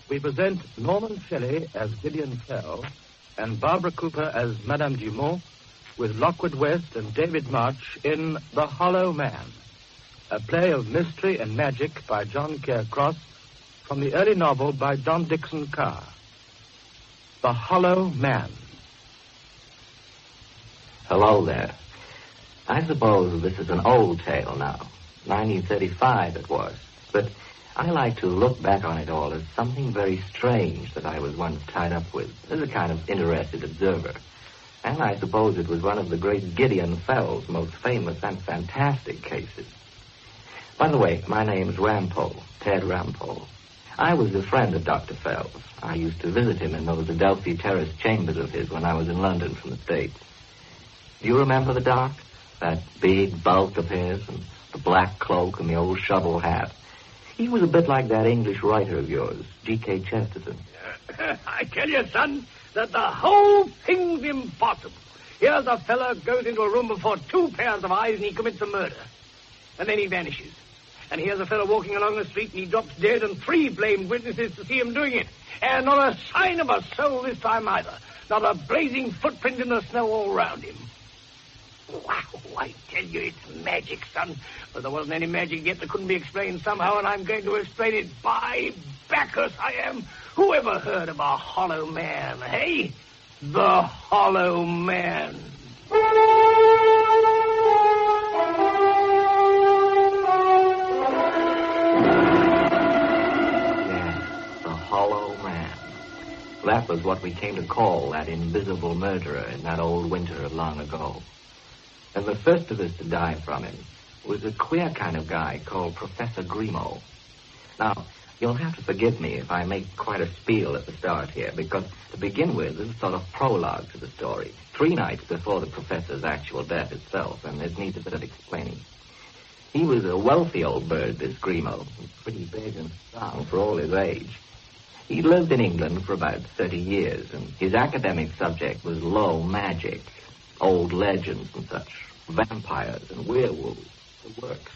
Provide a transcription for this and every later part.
we present Norman Shelley as Gideon Fell and Barbara Cooper as Madame Dumont, with Lockwood West and David March in The Hollow Man, a play of mystery and magic by John Caircross from the early novel by Don Dickson Carr. The Hollow Man. Hello there. I suppose this is an old tale now. 1935 it was. But I like to look back on it all as something very strange that I was once tied up with, as a kind of interested observer. And I suppose it was one of the great Gideon Fell's most famous and fantastic cases. By the way, my name's Rampole, Ted Rampole. I was a friend of Dr. Fell's. I used to visit him in those Adelphi Terrace chambers of his when I was in London from the States. Do you remember the Doc? That big bulk of his, and the black cloak and the old shovel hat. He was a bit like that English writer of yours, G.K. Chesterton. I tell you, son, that the whole thing's impossible. Here's a fellow goes into a room before two pairs of eyes and he commits a murder. And then he vanishes. And here's a fellow walking along the street and he drops dead and three blamed witnesses to see him doing it. And not a sign of a soul this time either. Not a blazing footprint in the snow all round him. Wow, I tell you, it's magic, son. But there wasn't any magic yet that couldn't be explained somehow, and I'm going to explain it. By Bacchus, I am. Who ever heard of a hollow man, hey? The Hollow Man. Yes, the Hollow Man. That was what we came to call that invisible murderer in that old winter of long ago. And the first of us to die from him was a queer kind of guy called Professor Grimo. Now, you'll have to forgive me if I make quite a spiel at the start here, because to begin with, this is sort of prologue to the story. 3 nights before the professor's actual death itself, and it needs a bit of explaining. He was a wealthy old bird, this Grimo, pretty big and strong for all his age. He lived in England for about 30 years, and his academic subject was low magic, old legends and such, vampires and werewolves, the works.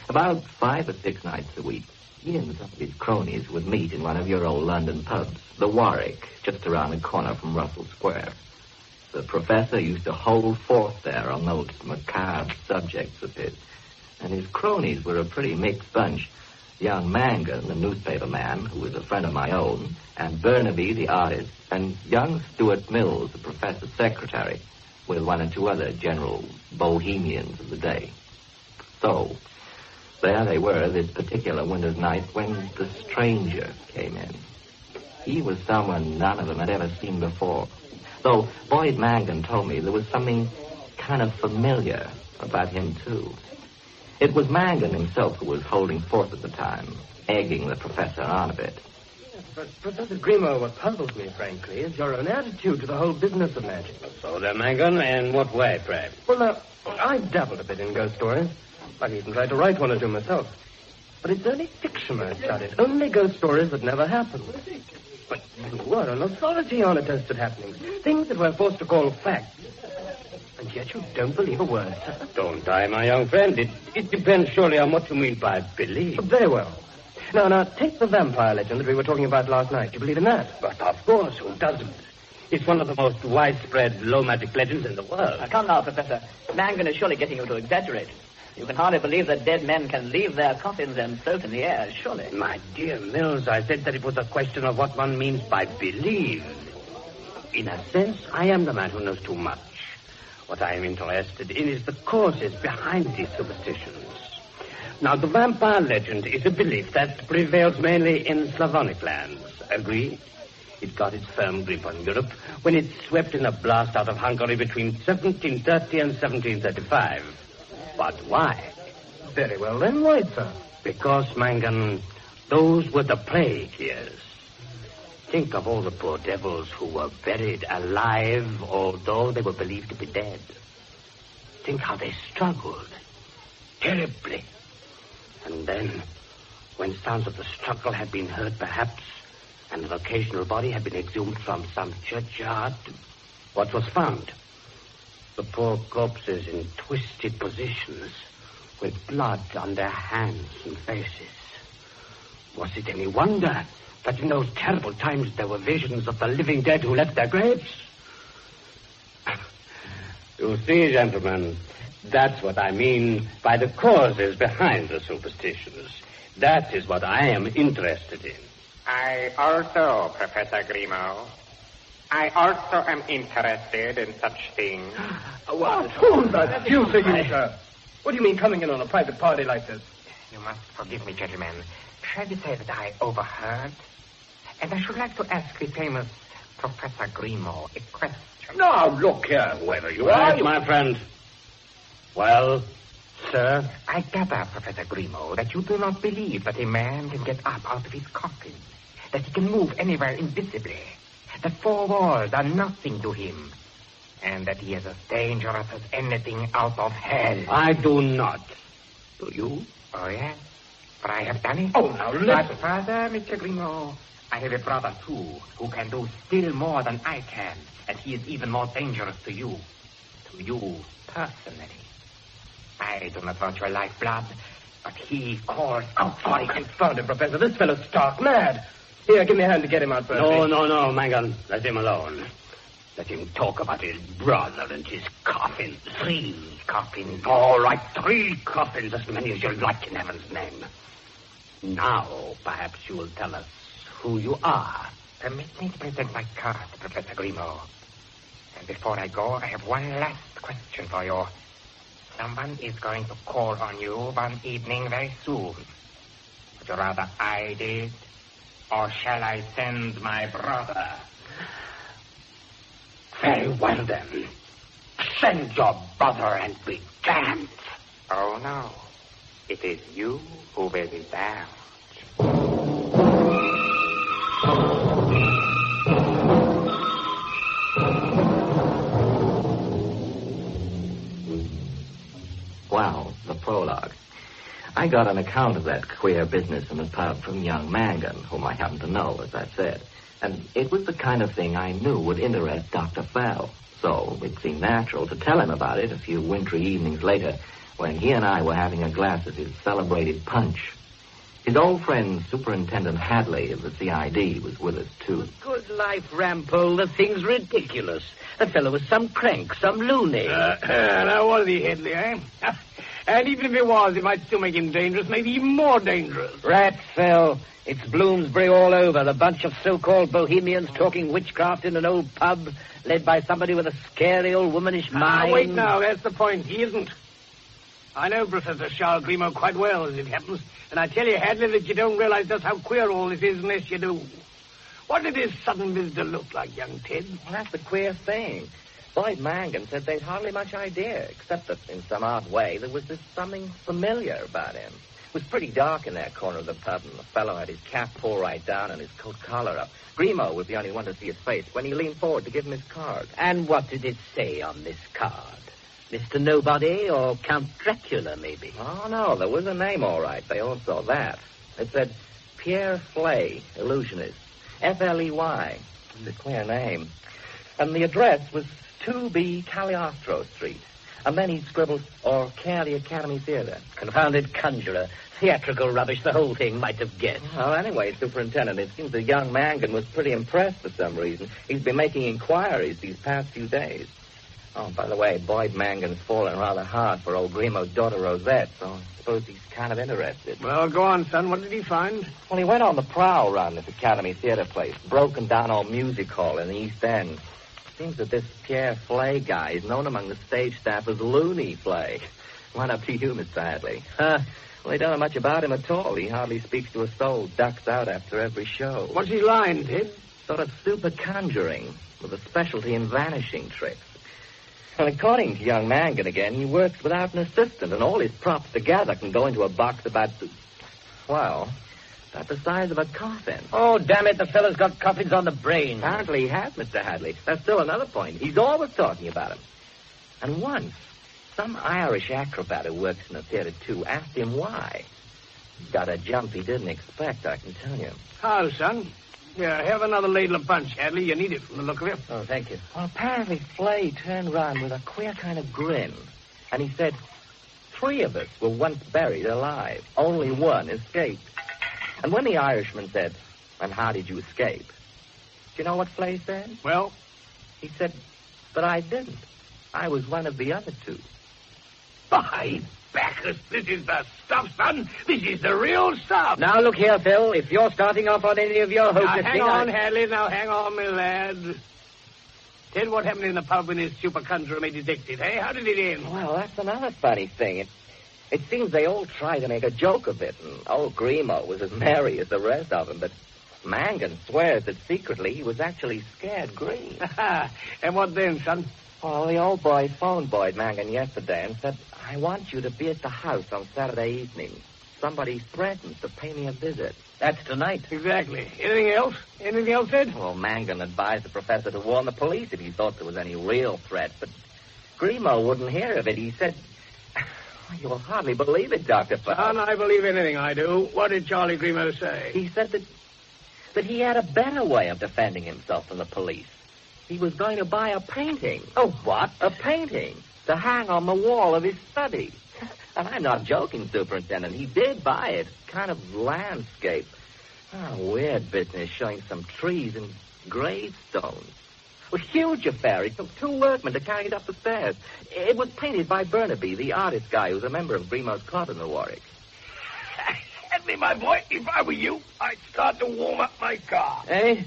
About 5 or 6 nights a week, he and some of his cronies would meet in one of your old London pubs, the Warwick, just around the corner from Russell Square. The professor used to hold forth there on those macabre subjects of his, and his cronies were a pretty mixed bunch. Young Mangan, the newspaper man, who was a friend of my own, and Burnaby, the artist, and young Stuart Mills, the professor's secretary, with 1 or 2 other general bohemians of the day. So, there they were this particular winter's night when the stranger came in. He was someone none of them had ever seen before, though Boyd Mangan told me there was something kind of familiar about him, too. It was Mangan himself who was holding forth at the time, egging the professor on a bit. But, Professor Grimo, what puzzles me, frankly, is your own attitude to the whole business of magic. So there, Mangan, in what way, pray? Well, now, I've dabbled a bit in ghost stories. I've even tried to write 1 or 2 myself. But it's only fiction I've studied. Only ghost stories that never happened. But you are an authority on attested happenings. Things that we're forced to call facts. And yet you don't believe a word, sir. Don't I, my young friend? It depends surely on what you mean by belief. Very well. Now, take the vampire legend that we were talking about last night. Do you believe in that? But of course, who doesn't? It's one of the most widespread low magic legends in the world. Now, come now, Professor. Mangan is surely getting you to exaggerate. You can hardly believe that dead men can leave their coffins and float in the air, surely. My dear Mills, I said that it was a question of what one means by believe. In a sense, I am the man who knows too much. What I am interested in is the causes behind these superstitions. Now, the vampire legend is a belief that prevails mainly in Slavonic lands. Agree? It got its firm grip on Europe when it swept in a blast out of Hungary between 1730 and 1735. But why? Very well, then, why, sir? Because, Mangan, those were the plague years. Think of all the poor devils who were buried alive, although they were believed to be dead. Think how they struggled. Terribly. And then, when sounds of the struggle had been heard, perhaps, and an occasional body had been exhumed from some churchyard, what was found? The poor corpses in twisted positions, with blood on their hands and faces. Was it any wonder that in those terrible times there were visions of the living dead who left their graves? You see, gentlemen, that's what I mean by the causes behind the superstitions. That is what I am interested in. I also, Professor Grimaud. I also am interested in such things. Who the deuce are you, sir? What do you mean coming in on a private party like this? You must forgive me, gentlemen. Shall we say that I overheard? And I should like to ask the famous Professor Grimaud a question. Now, look here, whoever you are, my friend. Well, sir? I gather, Professor Grimaud, that you do not believe that a man can get up out of his coffin, that he can move anywhere invisibly, that four walls are nothing to him, and that he is as dangerous as anything out of hell. I do not. Do you? Oh, yes? For I have done it. Oh, now, listen. But further, Mr. Grimaud, I have a brother, too, who can do still more than I can, and he is even more dangerous to you. To you, personally. I do not want your lifeblood, but he calls out for it. Confound it, Professor. This fellow's stark mad. Here, give me a hand to get him out first. No, Mangan. Let him alone. Let him talk about his brother and his coffin. 3 coffins. All right, 3 coffins, as many as you like in heaven's name. Now, perhaps you will tell us who you are. Permit me to present my card, Professor Grimaud. And before I go, I have one last question for you. Someone is going to call on you one evening very soon. Would you rather I did, or shall I send my brother? Very well, then. Send your brother and be damned. Oh, no. It is you who will be damned. Well, the prologue. I got an account of that queer business in the pub from young Mangan, whom I happen to know, as I said. And it was the kind of thing I knew would interest Dr. Fell. So it seemed natural to tell him about it a few wintry evenings later when he and I were having a glass of his celebrated punch. His old friend, Superintendent Hadley of the CID, was with us, too. Good life, Rampole. The thing's ridiculous. The fellow was some crank, some loony. Now, was he, Headley, eh? And even if he was, it might still make him dangerous, maybe even more dangerous. Rat fell. It's Bloomsbury all over. A bunch of so-called bohemians talking witchcraft in an old pub, led by somebody with a scary old womanish mind. Wait now, that's the point. He isn't. I know Professor Charles Grimaud quite well, as it happens, and I tell you, Hadley, that you don't realize just how queer all this is unless you do. What did his sudden visitor look like, young Ted? Well, that's the queer thing. Boyd Mangan said they'd hardly much idea, except that in some odd way there was this something familiar about him. It was pretty dark in that corner of the pub, and the fellow had his cap pulled right down and his coat collar up. Grimaud was the only one to see his face when he leaned forward to give him his card. And what did it say on this card? Mr. Nobody or Count Dracula, maybe? Oh, no, there was a name all right. They all saw that. It said Pierre Flay, illusionist. F-L-E-Y. It's a queer name. And the address was 2B Cagliostro Street. And then he scribbled, or Care the Academy Theater. Confounded conjurer. Theatrical rubbish, the whole thing might have guessed. Well, anyway, Superintendent, it seems the young Mangan was pretty impressed for some reason. He's been making inquiries these past few days. Oh, by the way, Boyd Mangan's fallen rather hard for old Grimaud's daughter Rosette, so I suppose he's kind of interested. Well, go on, son. What did he find? Well, he went on the prowl around this Academy Theater place, broken down old music hall in the East End. Seems that this Pierre Flay guy is known among the stage staff as Looney Flay. Went up to you, Mr. Hadley. Well, they don't know much about him at all. He hardly speaks to a soul, ducks out after every show. What's his line, Ted? Sort of super conjuring, with a specialty in vanishing tricks. Well, according to young Mangan again, he works without an assistant, and all his props together can go into a box about the size of a coffin. Oh, damn it, the fellow's got coffins on the brain. Apparently he has, Mr. Hadley. That's still another point. He's always talking about him. And once, some Irish acrobat who works in the theater, too, asked him why. He got a jump he didn't expect, I can tell you. How, son? Yeah, have another ladle of punch, Hadley. You need it from the look of it. Oh, thank you. Well, apparently Flay turned around with a queer kind of grin. And he said, 3 of us were once buried alive. Only one escaped. And when the Irishman said, "And how did you escape?" Do you know what Flay said? Well? He said, "But I didn't. I was one of the other two." By Bacchus, this is the stuff, son. This is the real stuff. Now, look here, Phil. If you're starting off on any of your Now, hocus hang on, Hadley. Now, hang on, my lad. Tell what happened in the pub when this super conjurer made detective, eh? How did it end? Well, that's another funny thing. It seems they all tried to make a joke of it, and old Grimo was as merry as the rest of them, but Mangan swears that secretly he was actually scared green. And what then, son? Well, the old boy phoned Boyd Mangan yesterday and said, "I want you to be at the house on Saturday evening. Somebody threatens to pay me a visit." That's tonight. Exactly. Anything else? Anything else, Ed? Well, Mangan advised the professor to warn the police if he thought there was any real threat, but Grimo wouldn't hear of it. He said, "You'll hardly believe it, Dr. Son, I believe anything I do. What did Charlie Grimo say? He said that he had a better way of defending himself from the police. He was going to buy a painting. Oh, what? A painting to hang on the wall of his study. And I'm not joking, Superintendent. He did buy it. Kind of landscape. Weird business, showing some trees and gravestones. A huge affair. It took 2 workmen to carry it up the stairs. It was painted by Burnaby, the artist guy who's a member of Grimo's club in the Warwick. Hadley, my boy, if I were you, I'd start to warm up my car. Eh?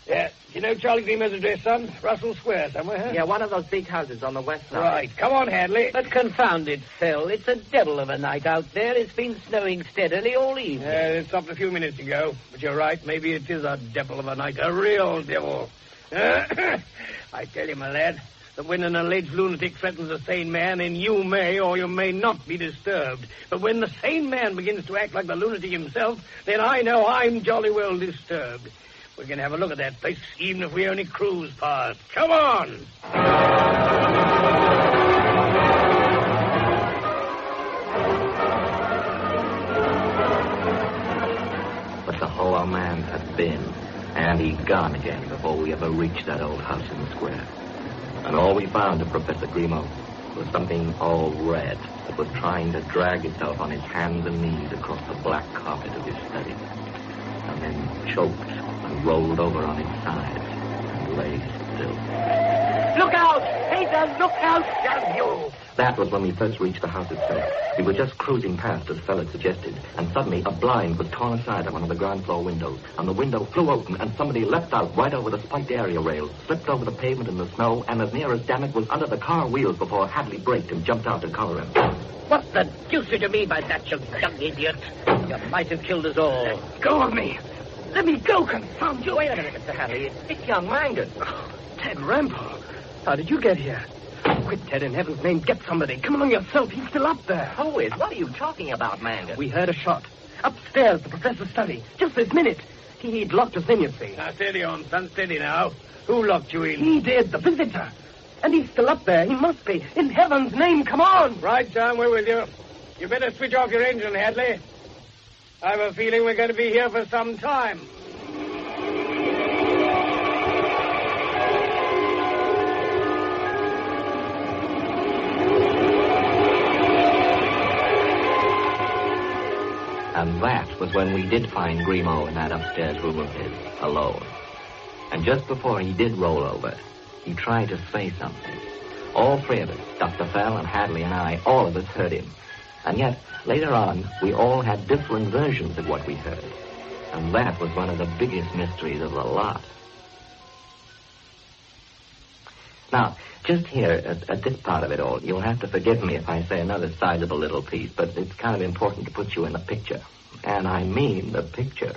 Yeah. You know Charlie Grimo's address, son? Russell Square somewhere, huh? Yeah, one of those big houses on the west side. Right. Come on, Hadley. But confound it, Phil. It's a devil of a night out there. It's been snowing steadily all evening. It stopped a few minutes ago. But you're right. Maybe it is a devil of a night. A real devil. I tell you, my lad, that when an alleged lunatic threatens a sane man, then you may or you may not be disturbed. But when the sane man begins to act like the lunatic himself, then I know I'm jolly well disturbed. We're going to have a look at that place, even if we only cruise past. Come on! But the Hollow Man had been, and he'd gone again before we ever reached that old house in the square. And all we found of Professor Grimo was something all red that was trying to drag itself on its hands and knees across the black carpet of his study, and then choked and rolled over on its sides and lay still. Look out! Hater, look out, damn you! That was when we first reached the house itself. We were just cruising past, as Fell had suggested, and suddenly a blind was torn aside of one of the ground floor windows, and the window flew open, and somebody leapt out right over the spiked area rails, slipped over the pavement in the snow, and as near as damn it was under the car wheels before Hadley braked and jumped out to cover him. What the deuce did you mean by that, you young idiot? You might have killed us all. Let go of me! Let me go, confound you! Wait a minute, Mr. Hadley. It's young Mangan. Ted Rampol. How did you get here? Quick, Ted, in heaven's name, get somebody. Come along yourself. He's still up there. Who is? What are you talking about, Mangan? We heard a shot. Upstairs, the professor's study. Just this minute. He'd locked us in, you see. Now, steady on, son, steady now. Who locked you in? He did, the visitor. And he's still up there. He must be. In heaven's name, come on. Right, John, we're with you. You better switch off your engine, Hadley. I have a feeling we're going to be here for some time. And that was when we did find Grimo in that upstairs room of his, alone. And just before he did roll over, he tried to say something. All 3 of us, Dr. Fell and Hadley and I, all of us heard him. And yet, later on, we all had different versions of what we heard. And that was one of the biggest mysteries of the lot. Now, just here, at this part of it all, you'll have to forgive me if I say another sizable little piece, but it's kind of important to put you in the picture. And I mean the picture.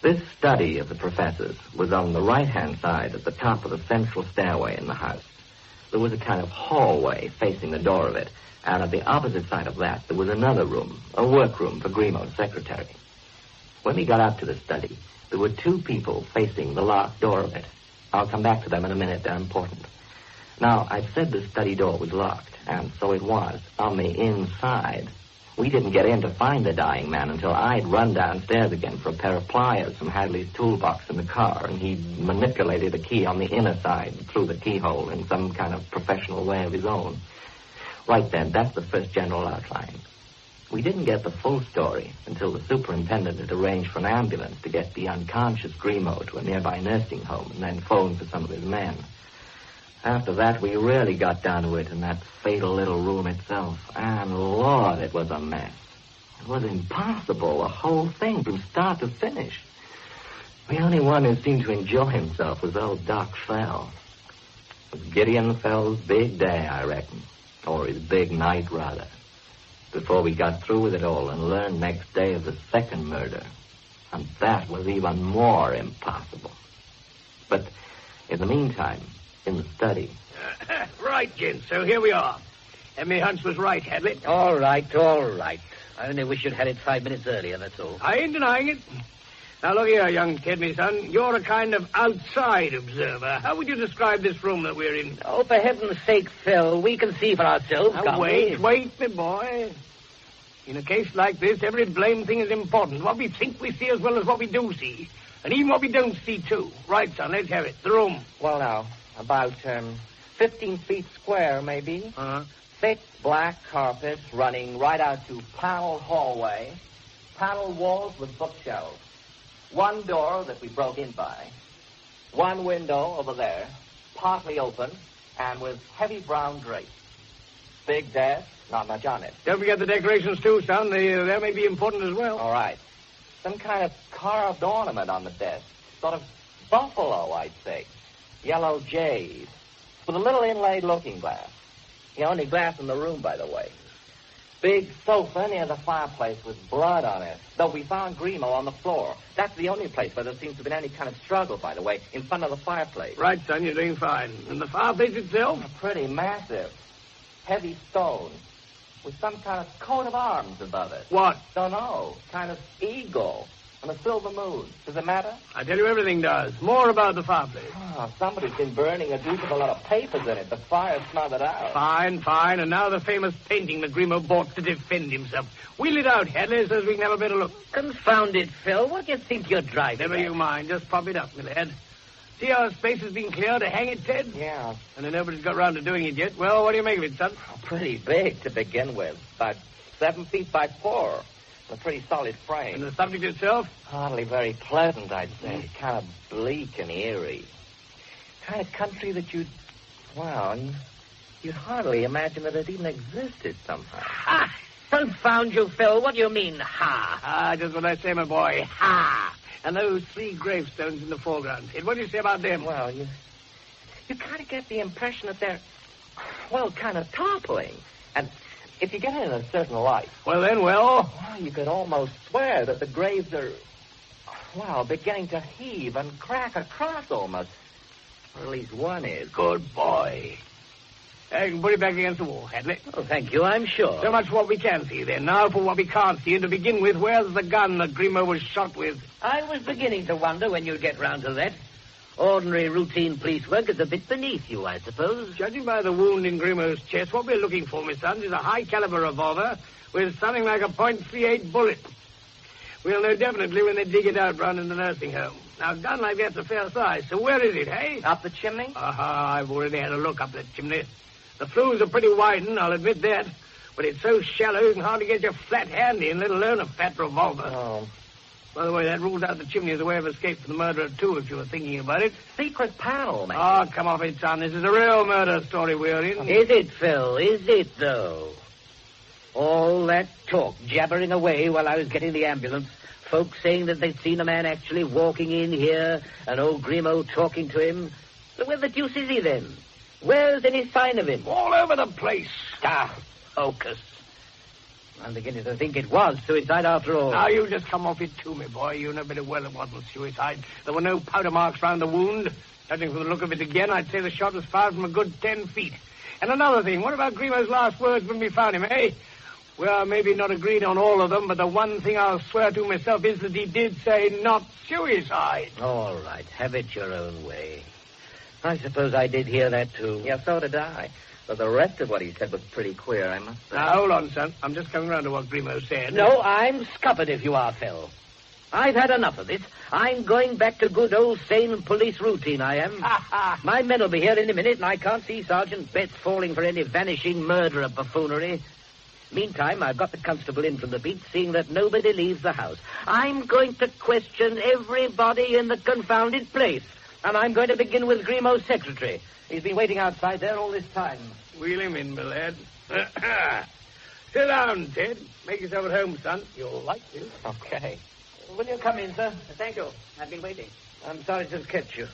This study of the professor's was on the right-hand side at the top of the central stairway in the house. There was a kind of hallway facing the door of it, and at the opposite side of that, there was another room, a workroom for Grimo's secretary. When we got out to the study, there were 2 people facing the locked door of it. I'll come back to them in a minute. They're important. Now, I said the study door was locked, and so it was, on the inside. We didn't get in to find the dying man until I'd run downstairs again for a pair of pliers from Hadley's toolbox in the car, and he'd manipulated a key on the inner side through the keyhole in some kind of professional way of his own. Right then, that's the first general outline. We didn't get the full story until the superintendent had arranged for an ambulance to get the unconscious Grimaud to a nearby nursing home and then phoned for some of his men. After that, we really got down to it in that fatal little room itself. And, Lord, it was a mess. It was impossible, the whole thing, from start to finish. The only one who seemed to enjoy himself was old Doc Fell. It was Gideon Fell's big day, I reckon. Or his big night, rather. Before we got through with it all and learned next day of the second murder. And that was even more impossible. But in the meantime, in the study. Right, gents. So here we are. And my hunch was right, Hadley. All right, all right. I only wish you'd had it 5 minutes earlier, that's all. I ain't denying it. Now, look here, young kid, me son. You're a kind of outside observer. How would you describe this room that we're in? Oh, for heaven's sake, Phil, we can see for ourselves, Now, can't wait, we? me boy. In a case like this, every blame thing is important. What we think we see as well as what we do see. And even what we don't see, too. Right, son, let's have it. The room. Well, now, about 15 feet square, maybe. Uh-huh. Thick black carpet running right out to paneled hallway. Paneled walls with bookshelves. One door that we broke in by. One window over there, partly open, and with heavy brown drapes. Big desk, not much on it. Don't forget the decorations, too, son. They may be important as well. All right. Some kind of carved ornament on the desk. Sort of buffalo, I'd say. Yellow jays. With a little inlaid looking glass. The only glass in the room, by the way. Big sofa near the fireplace with blood on it. Though we found Grimaud on the floor. That's the only place where there seems to have been any kind of struggle, by the way, in front of the fireplace. Right, son, you're doing fine. And the fireplace itself? Pretty massive. Heavy stone. With some kind of coat of arms above it. What? Don't know. Kind of eagle. And a silver moon. Does it matter? I tell you, everything does. More about the fireplace. Oh, somebody's been burning a deuce of a lot of papers in it. The fire smothered out. Fine, fine. And now the famous painting that Grimaud bought to defend himself. Wheel it out, Hadley, so we can have a better look. Confound it, Phil. What do you think you're driving Never at? you mind. Just prop it up, my lad. See how space has been cleared to hang it, Ted? Yeah. And then nobody's got round to doing it yet. Well, what do you make of it, son? Pretty big to begin with. About 7 feet by 4. A pretty solid frame. And the subject itself? Hardly very pleasant, I'd say. Kind of bleak and eerie. Kind of country that you'd hardly imagine that it even existed somehow. Ha! Confound you, Phil. What do you mean, ha? Ah, just what I say, my boy. Ha! And those 3 gravestones in the foreground. Ted, what do you say about them? Well, you kind of get the impression that they're, kind of toppling. And if you get it in a certain light, Well, then, you could almost swear that the graves are, beginning to heave and crack across almost. Or at least one is. good boy. I can put it back against the wall, Hadley. Oh, thank you, I'm sure. So much for what we can see, then. Now for what we can't see. And to begin with, where's the gun that Grimaud was shot with? I was beginning to wonder when you'd get round to that. Ordinary routine police work is a bit beneath you, I suppose. Judging by the wound in Grimaud's chest, what we're looking for, my son, is a high-caliber revolver with something like a .38 bullet. We'll know definitely when they dig it out round in the nursing home. Now, a gun like that's a fair size, so where is it, hey? Up the chimney? I've already had a look up that chimney. The flues are pretty widened, I'll admit that. But it's so shallow you can hardly get your flat handy, and let alone a fat revolver. Oh. By the way, that rules out the chimney as a way of escape for the murderer, too, if you were thinking about it. Secret panel, man. Oh, come off it, son. This is a real murder story we're in. Is it, Phil? Is it, though? All that talk, jabbering away while I was getting the ambulance. Folks saying that they'd seen a man actually walking in here, and old Grimaud talking to him. But where the deuce is he, then? Where's any sign of him? All over the place. Ah, focus. I'm beginning to think it was suicide after all. Now, you just come off it, too, my boy. You know better well it wasn't suicide. There were no powder marks round the wound. Judging from the look of it again, I'd say the shot was fired from a good 10 feet. And another thing, what about Grimaud's last words when we found him, eh? Well, maybe not agreed on all of them, but the one thing I'll swear to myself is that he did say not suicide. All right, have it your own way. I suppose I did hear that, too. Yeah, so did I. But the rest of what he said was pretty queer, I must say. Now, hold on, son. I'm just coming round to what Grimaud said. No, I'm scuppered if you are, Phil. I've had enough of this. I'm going back to good old sane police routine, I am. My men will be here in a minute, and I can't see Sergeant Betts falling for any vanishing murderer buffoonery. Meantime, I've got the constable in from the beat, seeing that nobody leaves the house. I'm going to question everybody in the confounded place. And I'm going to begin with Grimaud's secretary. He's been waiting outside there all this time. Wheel him in, my lad. Sit down, Ted. Make yourself at home, son. You'll like this. Okay. Will you come in, sir? Thank you. I've been waiting. I'm sorry to catch you.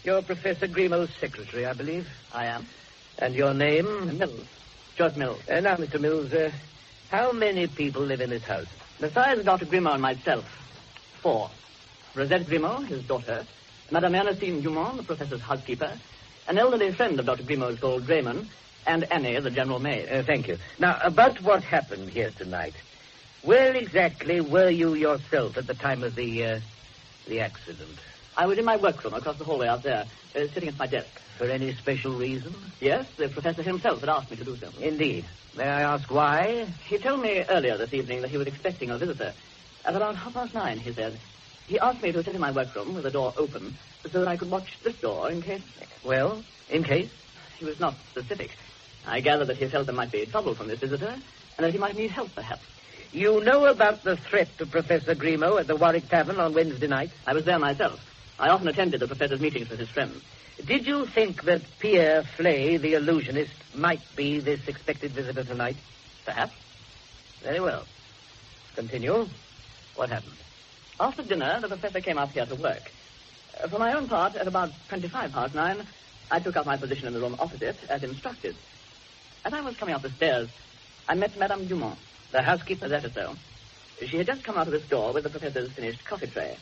You're Professor Grimaud's secretary, I believe. I am. And your name? Mills. George Mills. Now, Mr. Mills, how many people live in this house? Besides Dr. Grimaud and myself, 4. Rosette Grimaud, his daughter, Madame Ernestine Dumont, the professor's housekeeper, an elderly friend of Dr. Grimaud's called Raymond, and Annie, the general maid. Thank you. Now, about what happened here tonight. Where exactly were you yourself at the time of the accident? I was in my workroom across the hallway out there, sitting at my desk. For any special reason? Yes, the professor himself had asked me to do so. Indeed. May I ask why? He told me earlier this evening that he was expecting a visitor. At around 9:30, he said. He asked me to sit in my workroom with the door open so that I could watch this door in case... Well, in case? He was not specific. I gathered that he felt there might be trouble from this visitor and that he might need help, perhaps. You know about the threat to Professor Grimaud at the Warwick Tavern on Wednesday night? I was there myself. I often attended the professor's meetings with his friends. Did you think that Pierre Flay, the illusionist, might be this expected visitor tonight? Perhaps. Very well. Continue. What happened? After dinner, the professor came up here to work. For my own part, at about 9:25, I took up my position in the room opposite, as instructed. As I was coming up the stairs, I met Madame Dumont, the housekeeper there or so. She had just come out of this door with the professor's finished coffee tray.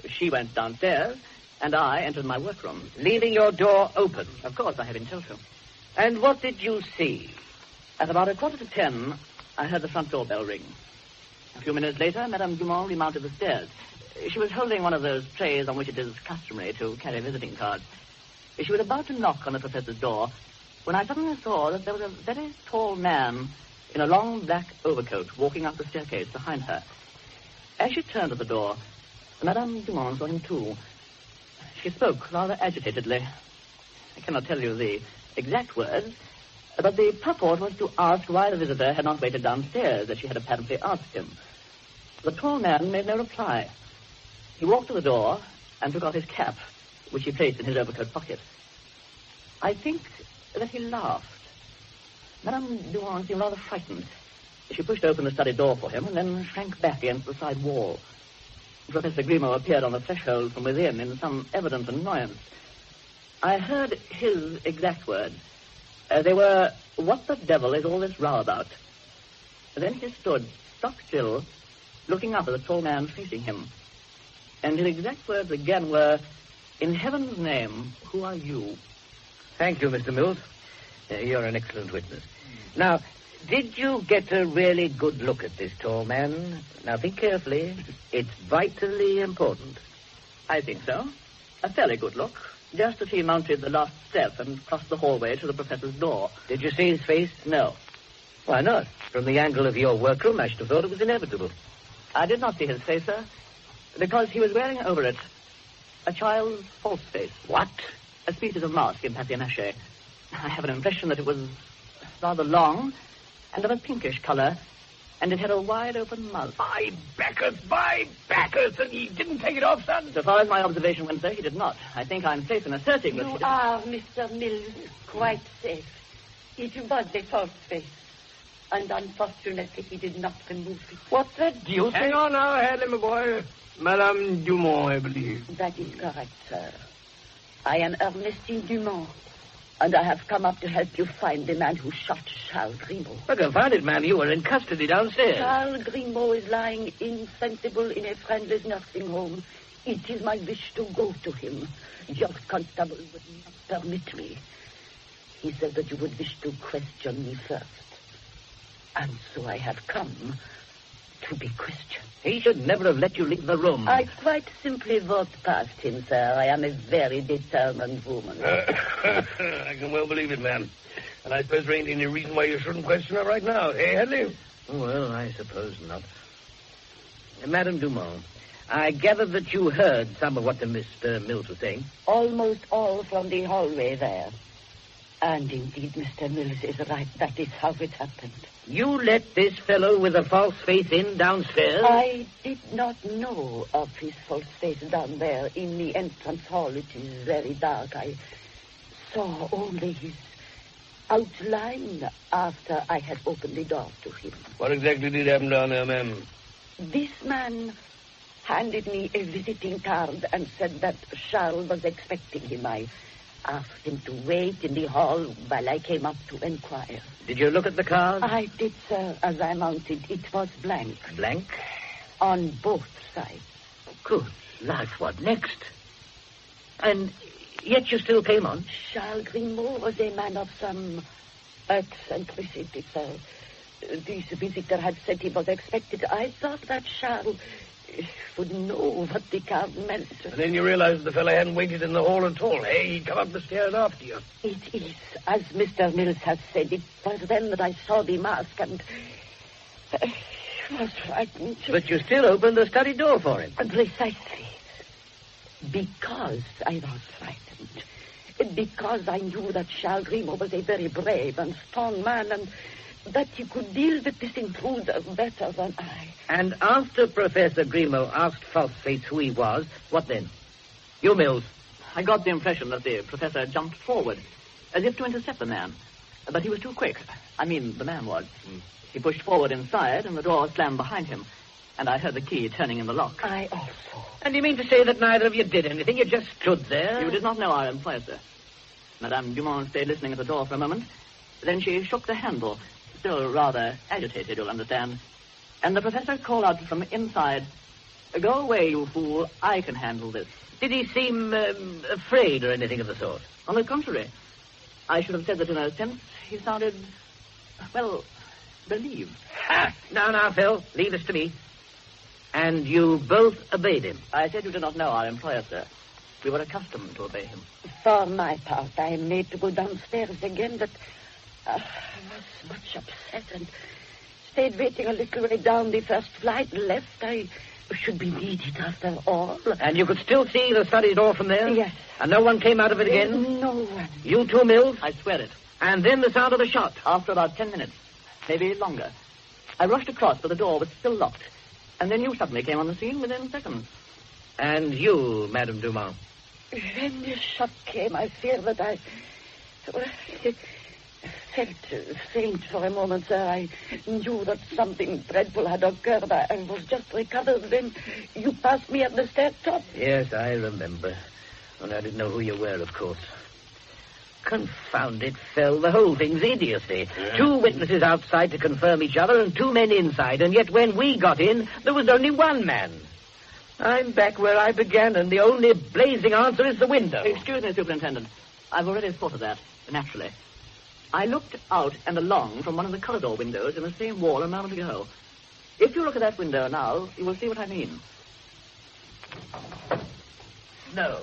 She went downstairs, and I entered my workroom. Leaving your door open? Of course, I have been told to. And what did you see? At about 9:45, I heard the front door bell ring. A few minutes later, Madame Dumont remounted the stairs. She was holding one of those trays on which it is customary to carry visiting cards. She was about to knock on the professor's door when I suddenly saw that there was a very tall man in a long black overcoat walking up the staircase behind her. As she turned at the door, Madame Dumont saw him too. She spoke rather agitatedly. I cannot tell you the exact words, but the purport was to ask why the visitor had not waited downstairs, as she had apparently asked him. The tall man made no reply. He walked to the door and took off his cap, which he placed in his overcoat pocket. I think that he laughed. Madame Dumont seemed rather frightened. She pushed open the study door for him and then shrank back against the side wall. Professor Grimaud appeared on the threshold from within in some evident annoyance. I heard his exact words. They were, "What the devil is all this row about?" Then he stood, stock still, looking up at the tall man facing him. And his exact words again were, "In heaven's name, who are you?" Thank you, Mr. Mills. You're an excellent witness. Now, did you get a really good look at this tall man? Now, think carefully. It's vitally important. I think so. A fairly good look. Just as he mounted the last step and crossed the hallway to the professor's door. Did you see his face? No. Why not? From the angle of your workroom, I should have thought it was inevitable. I did not see his face, sir, because he was wearing over it a child's false face. What? A species of mask in papier-mâché. I have an impression that it was rather long and of a pinkish color, and it had a wide-open mouth. By Bacchus, and he didn't take it off, son? So far as my observation went, sir, he did not. I think I'm safe in asserting that he You did. are, Mr. Mills, quite safe. It was a false face, and unfortunately he did not remove it. What the deuce? Hang on now, Hadley, my boy. Madame Dumont, I believe. That is correct, sir. I am Ernestine Dumont, and I have come up to help you find the man who shot Charles Grimaud. Well, confound it, ma'am. You were in custody downstairs. Charles Grimaud is lying insensible in a friendless nursing home. It is my wish to go to him. Your constable would not permit me. He said that you would wish to question me first. And so I have come to be questioned. He should never have let you leave the room. I quite simply walked past him, sir. I am a very determined woman. I can well believe it, ma'am. And I suppose there ain't any reason why you shouldn't question her right now, eh, Hadley? Well, I suppose not. Madame Dumont, I gather that you heard some of what the Mr. Mills was saying. Almost all from the hallway there. And indeed, Mr. Mills is right. That is how it happened. You let this fellow with a false face in downstairs? I did not know of his false face down there in the entrance hall. It is very dark. I saw only his outline after I had opened the door to him. What exactly did happen down there, ma'am? This man handed me a visiting card and said that Charles was expecting him. I asked him to wait in the hall while I came up to inquire. Did you look at the card? I did, sir. As I mounted, it was blank. Blank? On both sides. Good life, what next? And yet you still came on? Charles Grimaud was a man of some eccentricity, sir. This visitor had said he was expected. I thought that Charles would know what the card meant. And then you realized the fellow hadn't waited in the hall at all, eh? He'd come up the stairs after you. It is, as Mr. Mills has said, it was then that I saw the mask and was frightened. But you still opened the study door for him. Precisely. Because I was frightened. Because I knew that Charles Grimaud was a very brave and strong man and that he could deal with this intruder better than I. And after Professor Grimaud asked Falseface who he was, what then? You, Mills. I got the impression that the professor jumped forward, as if to intercept the man. But he was too quick. I mean, the man was. He pushed forward inside, and the door slammed behind him. And I heard the key turning in the lock. I also. And you mean to say that neither of you did anything? You just stood there? You did not know our employer, sir. Madame Dumont stayed listening at the door for a moment. Then she shook the handle, still rather agitated, you'll understand. And the professor called out from inside, "Go away, you fool. I can handle this." Did he seem afraid or anything of the sort? On the contrary, I should have said that in a sense he sounded, well, relieved. Ha! Now, Phil, leave this to me. And you both obeyed him? I said you did not know our employer, sir. We were accustomed to obey him. For my part, I am made to go downstairs again, but I was much upset and stayed waiting a little way down the first flight. Left, I should be needed after all. And you could still see the study door from there? Yes. And no one came out of it again? No one. You too, Mills? I swear it. And then the sound of the shot? After about 10 minutes, maybe longer. I rushed across, but the door was still locked. And then you suddenly came on the scene within seconds. And you, Madame Dumont? When the shot came, I fear that I felt faint for a moment, sir. I knew that something dreadful had occurred. I was just recovered. Then you passed me at the stair top. Yes, I remember. And I didn't know who you were, of course. Confound it, Phil. The whole thing's idiocy. Yeah. 2 witnesses outside to confirm each other and 2 men inside. And yet when we got in, there was only 1 man. I'm back where I began, and the only blazing answer is the window. Excuse me, Superintendent. I've already thought of that, naturally. I looked out and along from one of the corridor windows in the same wall a moment ago. If you look at that window now, you will see what I mean. Snow.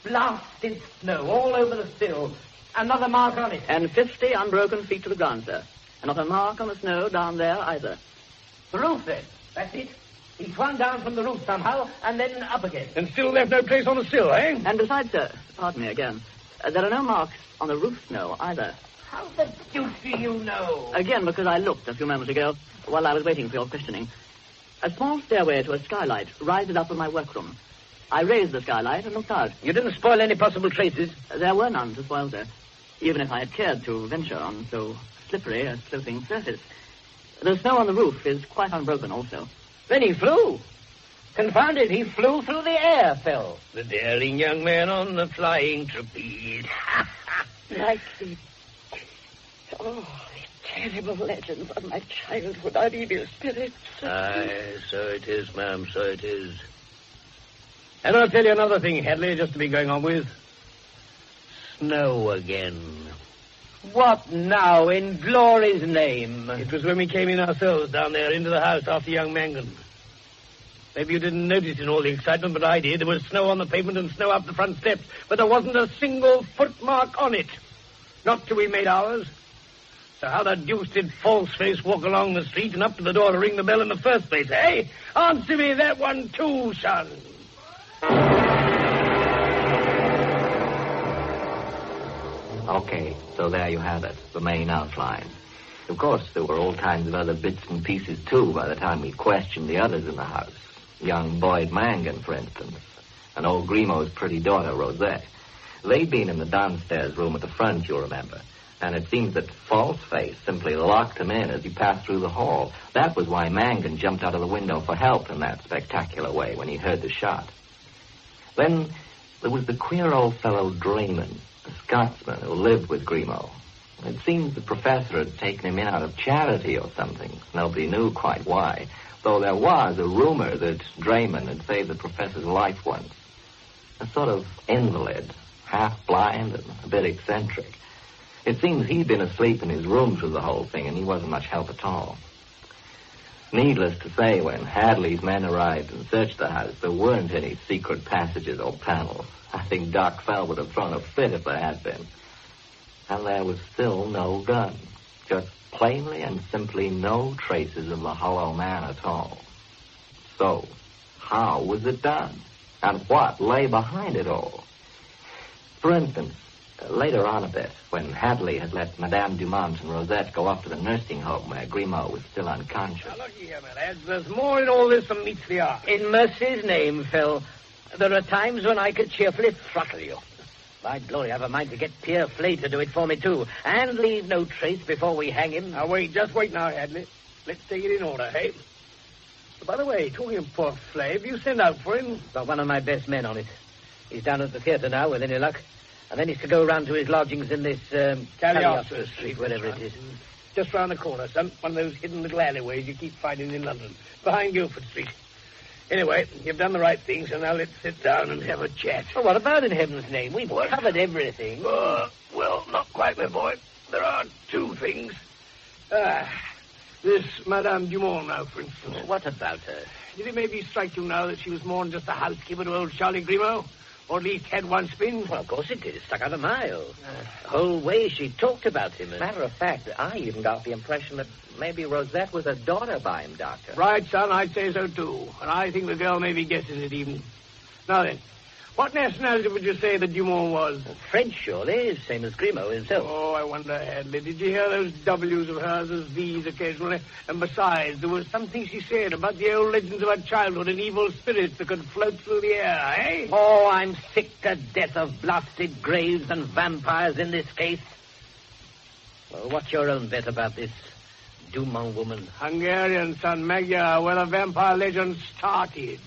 Blasted snow all over the sill. Another mark on it. And 50 unbroken feet to the ground, sir. And not a mark on the snow down there either. The roof, then. That's it. He swung down from the roof somehow, and then up again. And still left no trace on the sill, eh? And besides, sir, pardon me again, there are no marks on the roof snow either. How the deuce do you know? Again, because I looked a few moments ago while I was waiting for your questioning. A small stairway to a skylight rises up from my workroom. I raised the skylight and looked out. You didn't spoil any possible traces? There were none to spoil, sir, even if I had cared to venture on so slippery a sloping surface. The snow on the roof is quite unbroken also. Then he flew. Confound it, he flew through the air, Phil. The daring young man on the flying trapeze. Like the terrible legends of my childhood are evil spirits. Aye, so it is, ma'am, so it is. And I'll tell you another thing, Hadley, just to be going on with. Snow again. What now, in glory's name? It was when we came in ourselves down there into the house after young Mangan. Maybe you didn't notice in all the excitement, but I did. There was snow on the pavement and snow up the front steps, but there wasn't a single footmark on it. Not till we made ours. So how the deuce did Falseface walk along the street and up to the door to ring the bell in the first place, eh? Answer me that one too, son. Okay, so there you have it, the main outline. Of course, there were all kinds of other bits and pieces, too, by the time we questioned the others in the house. Young Boyd Mangan, for instance, and old Grimaud's pretty daughter, Rosette. They'd been in the downstairs room at the front, you'll remember. And it seems that Falseface simply locked him in as he passed through the hall. That was why Mangan jumped out of the window for help in that spectacular way when he heard the shot. Then there was the queer old fellow Drayman, a Scotsman who lived with Grimaud. It seems the professor had taken him in out of charity or something. Nobody knew quite why, though there was a rumor that Drayman had saved the professor's life once. A sort of invalid, half-blind and a bit eccentric. It seems he'd been asleep in his room through the whole thing, and he wasn't much help at all. Needless to say, when Hadley's men arrived and searched the house, there weren't any secret passages or panels. I think Doc Fell would have thrown a fit if there had been. And there was still no gun. Just plainly and simply no traces of the Hollow Man at all. So, how was it done? And what lay behind it all? For instance, later on a bit, when Hadley had let Madame Dumont and Rosette go off to the nursing home where Grimaud was still unconscious. Now, look here, my lads. There's more in all this than meets the eye. In mercy's name, Phil, there are times when I could cheerfully throttle you. By glory, I've a mind to get Pierre Flay to do it for me, too, and leave no trace before we hang him. Now, just wait now, Hadley. Let's take it in order, hey? By the way, talking of poor Flay, have you sent out for him? Got one of my best men on it. He's down at the theatre now, with any luck. And then he's to go round to his lodgings in this, Cagliostro Street, whatever it is. Just round the corner, son. One of those hidden little alleyways you keep finding in London. Behind Guildford Street. Anyway, you've done the right thing, so now let's sit down and have a chat. Well, what about in heaven's name? We've covered everything. Well, not quite, my boy. There are two things. This Madame Dumont now, for instance. What about her? Did it maybe strike you now that she was more than just a housekeeper to old Charlie Grimaud? Or at least had one spin? Well, of course it did. It stuck out a mile. The whole way she talked about him. Matter of fact, I even got the impression that maybe Rosette was a daughter by him, Doctor. Right, son, I'd say so, too. And I think the girl maybe guesses it even. Now then, what nationality would you say that Dumont was? French, surely, same as Grimaud himself. Oh, I wonder, Hadley, did you hear those W's of hers as V's occasionally? And besides, there was something she said about the old legends of her childhood and evil spirits that could float through the air, eh? Oh, I'm sick to death of blasted graves and vampires in this case. Well, what's your own bet about this Dumont woman? Hungarian, son, Magyar, where the vampire legend started.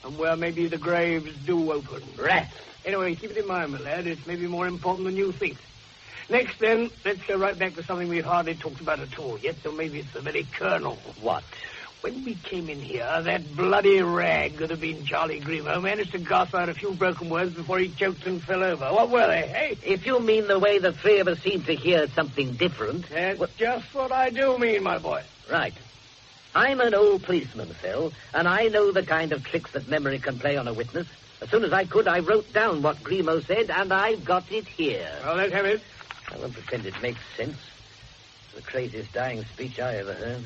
And where maybe the graves do open. Rats. Anyway, keep it in mind, my lad. It's maybe more important than you think. Next, then, let's go right back to something we've hardly talked about at all yet, so maybe it's the very kernel. What? When we came in here, that bloody rag could have been Charlie Grimaud managed to gasp out a few broken words before he choked and fell over. What were they, hey? If you mean the way the three of us seem to hear something different... That's just what I do mean, my boy. Right. I'm an old policeman, Phil, and I know the kind of tricks that memory can play on a witness. As soon as I could, I wrote down what Grimaud said, and I've got it here. Well, let's have it. I won't pretend it makes sense. It's the craziest dying speech I ever heard.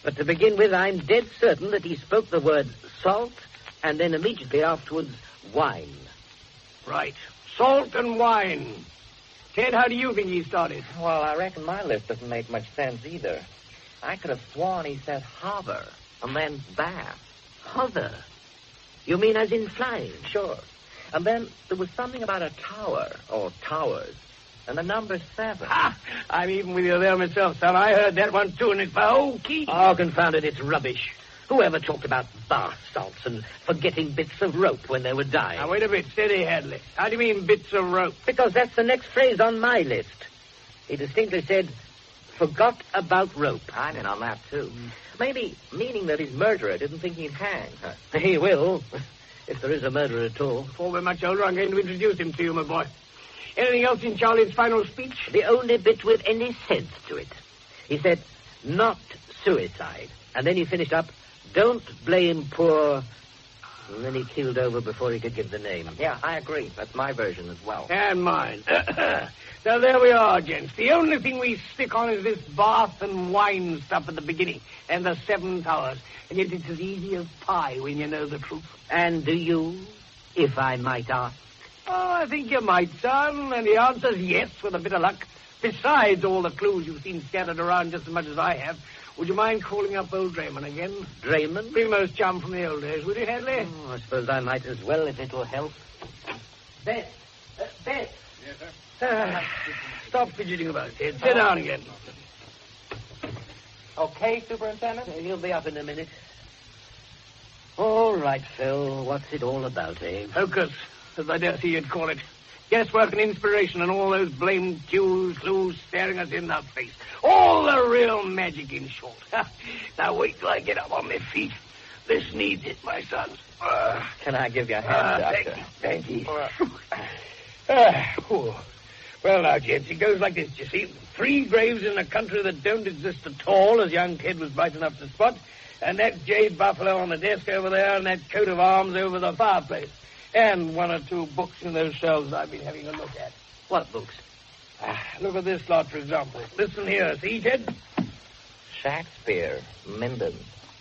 But to begin with, I'm dead certain that he spoke the word salt, and then immediately afterwards, wine. Right. Salt and wine. Ted, how do you think he started? Well, I reckon my list doesn't make much sense either. I could have sworn he said hover, and then bath. Hover? You mean as in flying? Sure. And then there was something about a tower, or towers, and the number 7. Ha! I'm even with you there myself, son. I heard that one, too, and it's my whole key. Oh, confound it, it's rubbish. Whoever talked about bath salts and forgetting bits of rope when they were dying? Now, wait a bit. Steady, Hadley. How do you mean bits of rope? Because that's the next phrase on my list. He distinctly said... forgot about rope. I'm in on that, too. Maybe meaning that his murderer didn't think he'd hang. He will, if there is a murderer at all. Before we're much older, I'm going to introduce him to you, my boy. Anything else in Charlie's final speech? The only bit with any sense to it. He said, not suicide. And then he finished up, don't blame poor... And then he keeled over before he could give the name. Yeah, I agree. That's my version as well. And mine. So there we are, gents. The only thing we stick on is this bath and wine stuff at the beginning. And the 7 towers. And yet it's as easy as pie when you know the truth. And do you, if I might ask? Oh, I think you might, son. And the answer's yes, with a bit of luck. Besides all the clues you've seen scattered around just as much as I have, would you mind calling up old Draymond again? Draymond? Primo's chum from the old days, would you, Hadley? Oh, I suppose I might as well if it'll help. Beth. Beth. Yes, sir? Stop fidgeting about, Ted. Sit down again. Okay, Superintendent? He'll be up in a minute. All right, Phil. What's it all about, eh? Focus, as I dare see you'd call it. Guesswork and inspiration and all those blamed clues staring us in the face. All the real magic, in short. Now wait till I get up on my feet. This needs it, my son. Can I give you a hand, Doctor? Thank you. Well, now, gents, it goes like this, you see. 3 graves in a country that don't exist at all, as young Ted was bright enough to spot, and that jade buffalo on the desk over there, and that coat of arms over the fireplace. And 1 or 2 books in those shelves I've been having a look at. What books? Look at this lot, for example. Listen here. See, Ted? Shakespeare, Minden,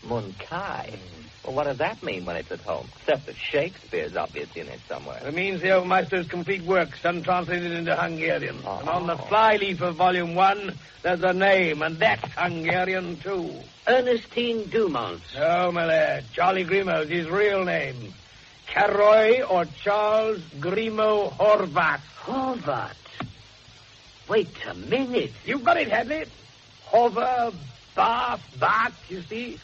Munkai. Well, what does that mean when it's at home? Except that Shakespeare's obviously in it somewhere. It means the old master's complete works, untranslated into Hungarian. And on the flyleaf of Volume 1, there's a name, and that's Hungarian, too. Ernestine Dumont. Oh, my lad. Charlie Grimo's his real name. Karoy or Charles Grimo Horvat. Horvat? Wait a minute. You've got it, Hadley. Hover, bath, bat, you see.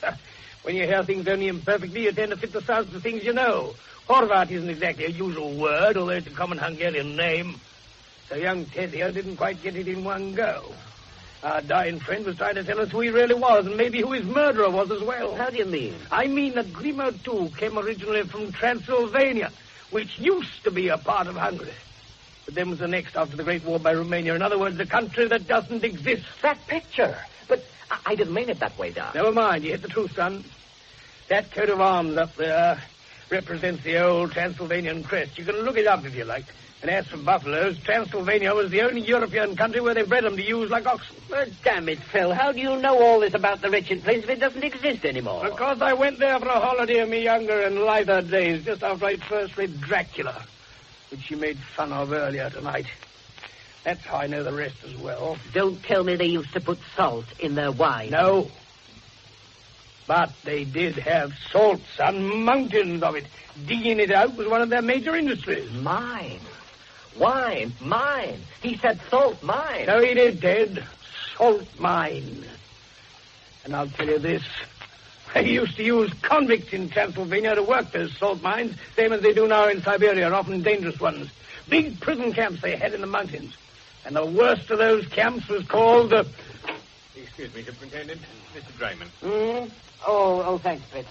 When you hear things only imperfectly, you tend to fit the sounds to things you know. Horvat isn't exactly a usual word, although it's a common Hungarian name. So young Ted here didn't quite get it in one go. Our dying friend was trying to tell us who he really was, and maybe who his murderer was as well. How do you mean? I mean that Grimo, too, came originally from Transylvania, which used to be a part of Hungary. But then was annexed after the Great War by Romania. In other words, a country that doesn't exist. That picture. But I didn't mean it that way, Doc. Never mind. You hit the truth, son. That coat of arms up there represents the old Transylvanian crest. You can look it up if you like. And as for buffaloes, Transylvania was the only European country where they bred them to use like oxen. Well, damn it, Phil. How do you know all this about the wretched place if it doesn't exist anymore? Because I went there for a holiday in my younger and lighter days, just after I'd first read Dracula, which she made fun of earlier tonight. That's how I know the rest as well. Don't tell me they used to put salt in their wine. No. But they did have salt, son, mountains of it. Digging it out was one of their major industries. Mine. Wine. Mine. He said salt mine. No, he did, Ted. Salt mine. And I'll tell you this. They used to use convicts in Transylvania to work those salt mines, same as they do now in Siberia, often dangerous ones. Big prison camps they had in the mountains. And the worst of those camps was called the... Excuse me, Superintendent. Mr. Draymond. Oh, thanks, Fred.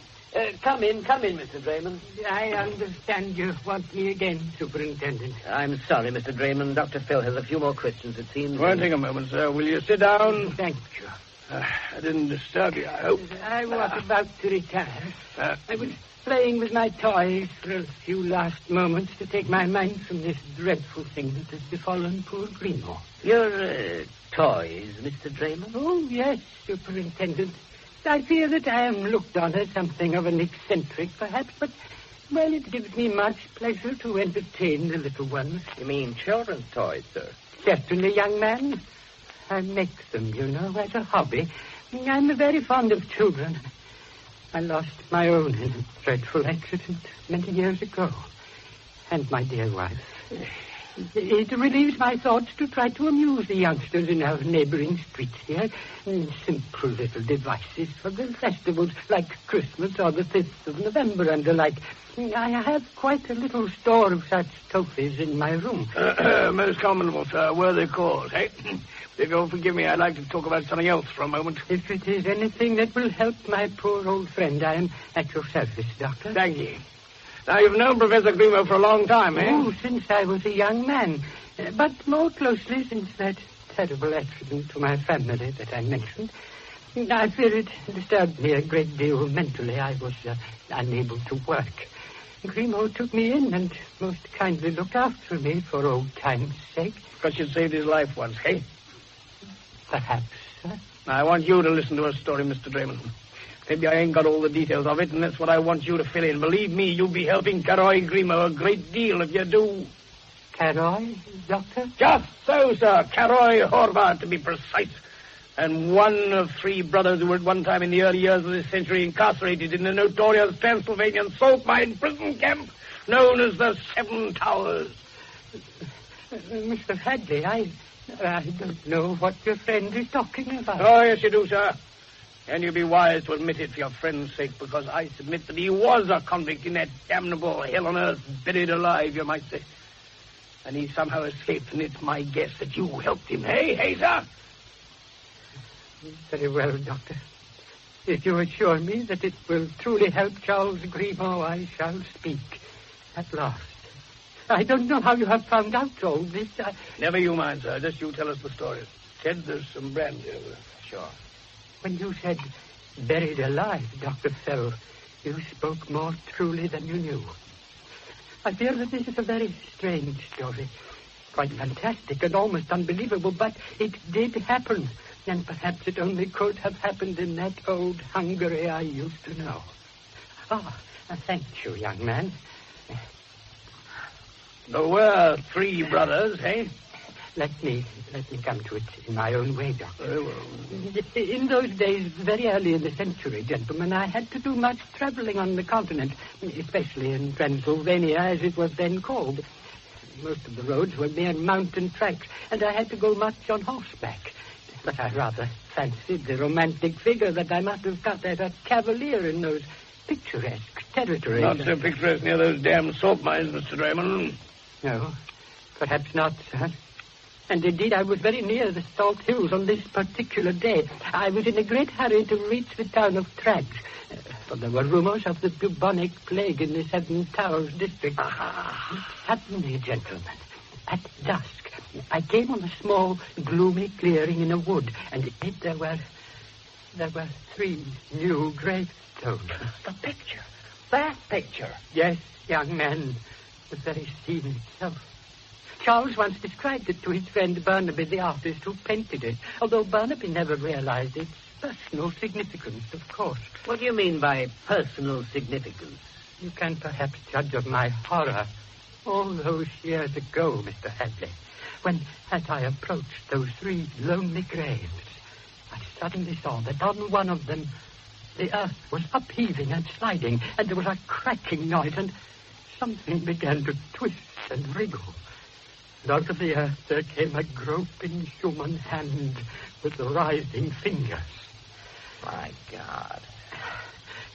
Come in, Mr. Draymond. I understand you want me again, Superintendent. I'm sorry, Mr. Draymond. Dr. Phil has a few more questions, it seems. Won't take a moment, sir. Will you sit down? Thank you. I didn't disturb you, I hope. I was about to retire. I was playing with my toys for a few last moments to take my mind from this dreadful thing that has befallen poor Grimo. Your toys, Mr. Draymond? Oh, yes, Superintendent. I fear that I am looked on as something of an eccentric, perhaps, but, well, it gives me much pleasure to entertain the little ones. You mean children's toys, sir? Certainly, young man. I make them, you know, as a hobby. I'm very fond of children. I lost my own in a dreadful accident many years ago. And my dear wife. It relieves my thoughts to try to amuse the youngsters in our neighboring streets here. Simple little devices for the festivals like Christmas or the 5th of November and the like. I have quite a little store of such trophies in my room. Most commendable, sir. Worthy cause, eh? If you'll forgive me, I'd like to talk about something else for a moment. If it is anything that will help my poor old friend, I am at your service, Doctor. Thank you. Now, you've known Professor Grimo for a long time, eh? Oh, since I was a young man. But more closely since that terrible accident to my family that I mentioned. I fear it disturbed me a great deal mentally. I was unable to work. Grimo took me in and most kindly looked after me for old time's sake. Because you saved his life once, eh? Perhaps, sir. Now, I want you to listen to a story, Mr. Draymond. Maybe I ain't got all the details of it, and that's what I want you to fill in. Believe me, you'll be helping Karoy Grimo a great deal if you do. Carroy, Doctor? Just so, sir. Carroy Horvath, to be precise. And one of three brothers who were at one time in the early years of this century incarcerated in the notorious Transylvanian salt mine prison camp known as the Seven Towers. Mr. Hadley, I don't know what your friend is talking about. Oh, yes, you do, sir. And you'll be wise to admit it for your friend's sake, because I submit that he was a convict in that damnable hell on earth, buried alive, you might say. And he somehow escaped, and it's my guess that you helped him. Hey, sir? Very well, Doctor. If you assure me that it will truly help Charles Grimaud, I shall speak at last. I don't know how you have found out all this. Never you mind, sir. Just you tell us the story. Ted, there's some brandy over there. Sure. When you said buried alive, Dr. Fell, you spoke more truly than you knew. I fear that this is a very strange story. Quite fantastic and almost unbelievable, but it did happen. And perhaps it only could have happened in that old Hungary I used to know. Thank you, young man. There were three brothers, eh? Let me come to it in my own way, Doctor. Very well. In those days, very early in the century, gentlemen, I had to do much traveling on the continent, especially in Transylvania, as it was then called. Most of the roads were mere mountain tracks, and I had to go much on horseback. But I rather fancied the romantic figure that I must have cut as a cavalier in those picturesque territories. Not so picturesque near those damn salt mines, Mr. Draymond. No, perhaps not, sir. And indeed, I was very near the Salt Hills on this particular day. I was in a great hurry to reach the town of Trags, for there were rumors of the bubonic plague in the Seven Towers district. Suddenly, gentlemen, at dusk, I came on a small, gloomy clearing in a wood, and in it there were three new gravestones. The picture. That picture. Yes, young man, the very scene itself. Charles once described it to his friend Burnaby, the artist who painted it, although Burnaby never realized its personal significance, of course. What do you mean by personal significance? You can perhaps judge of my horror all those years ago, Mr. Hadley, when, as I approached those three lonely graves, I suddenly saw that on one of them the earth was upheaving and sliding, and there was a cracking noise, and something began to twist and wriggle. And out of the earth there came a groping human hand with writhing fingers. My God.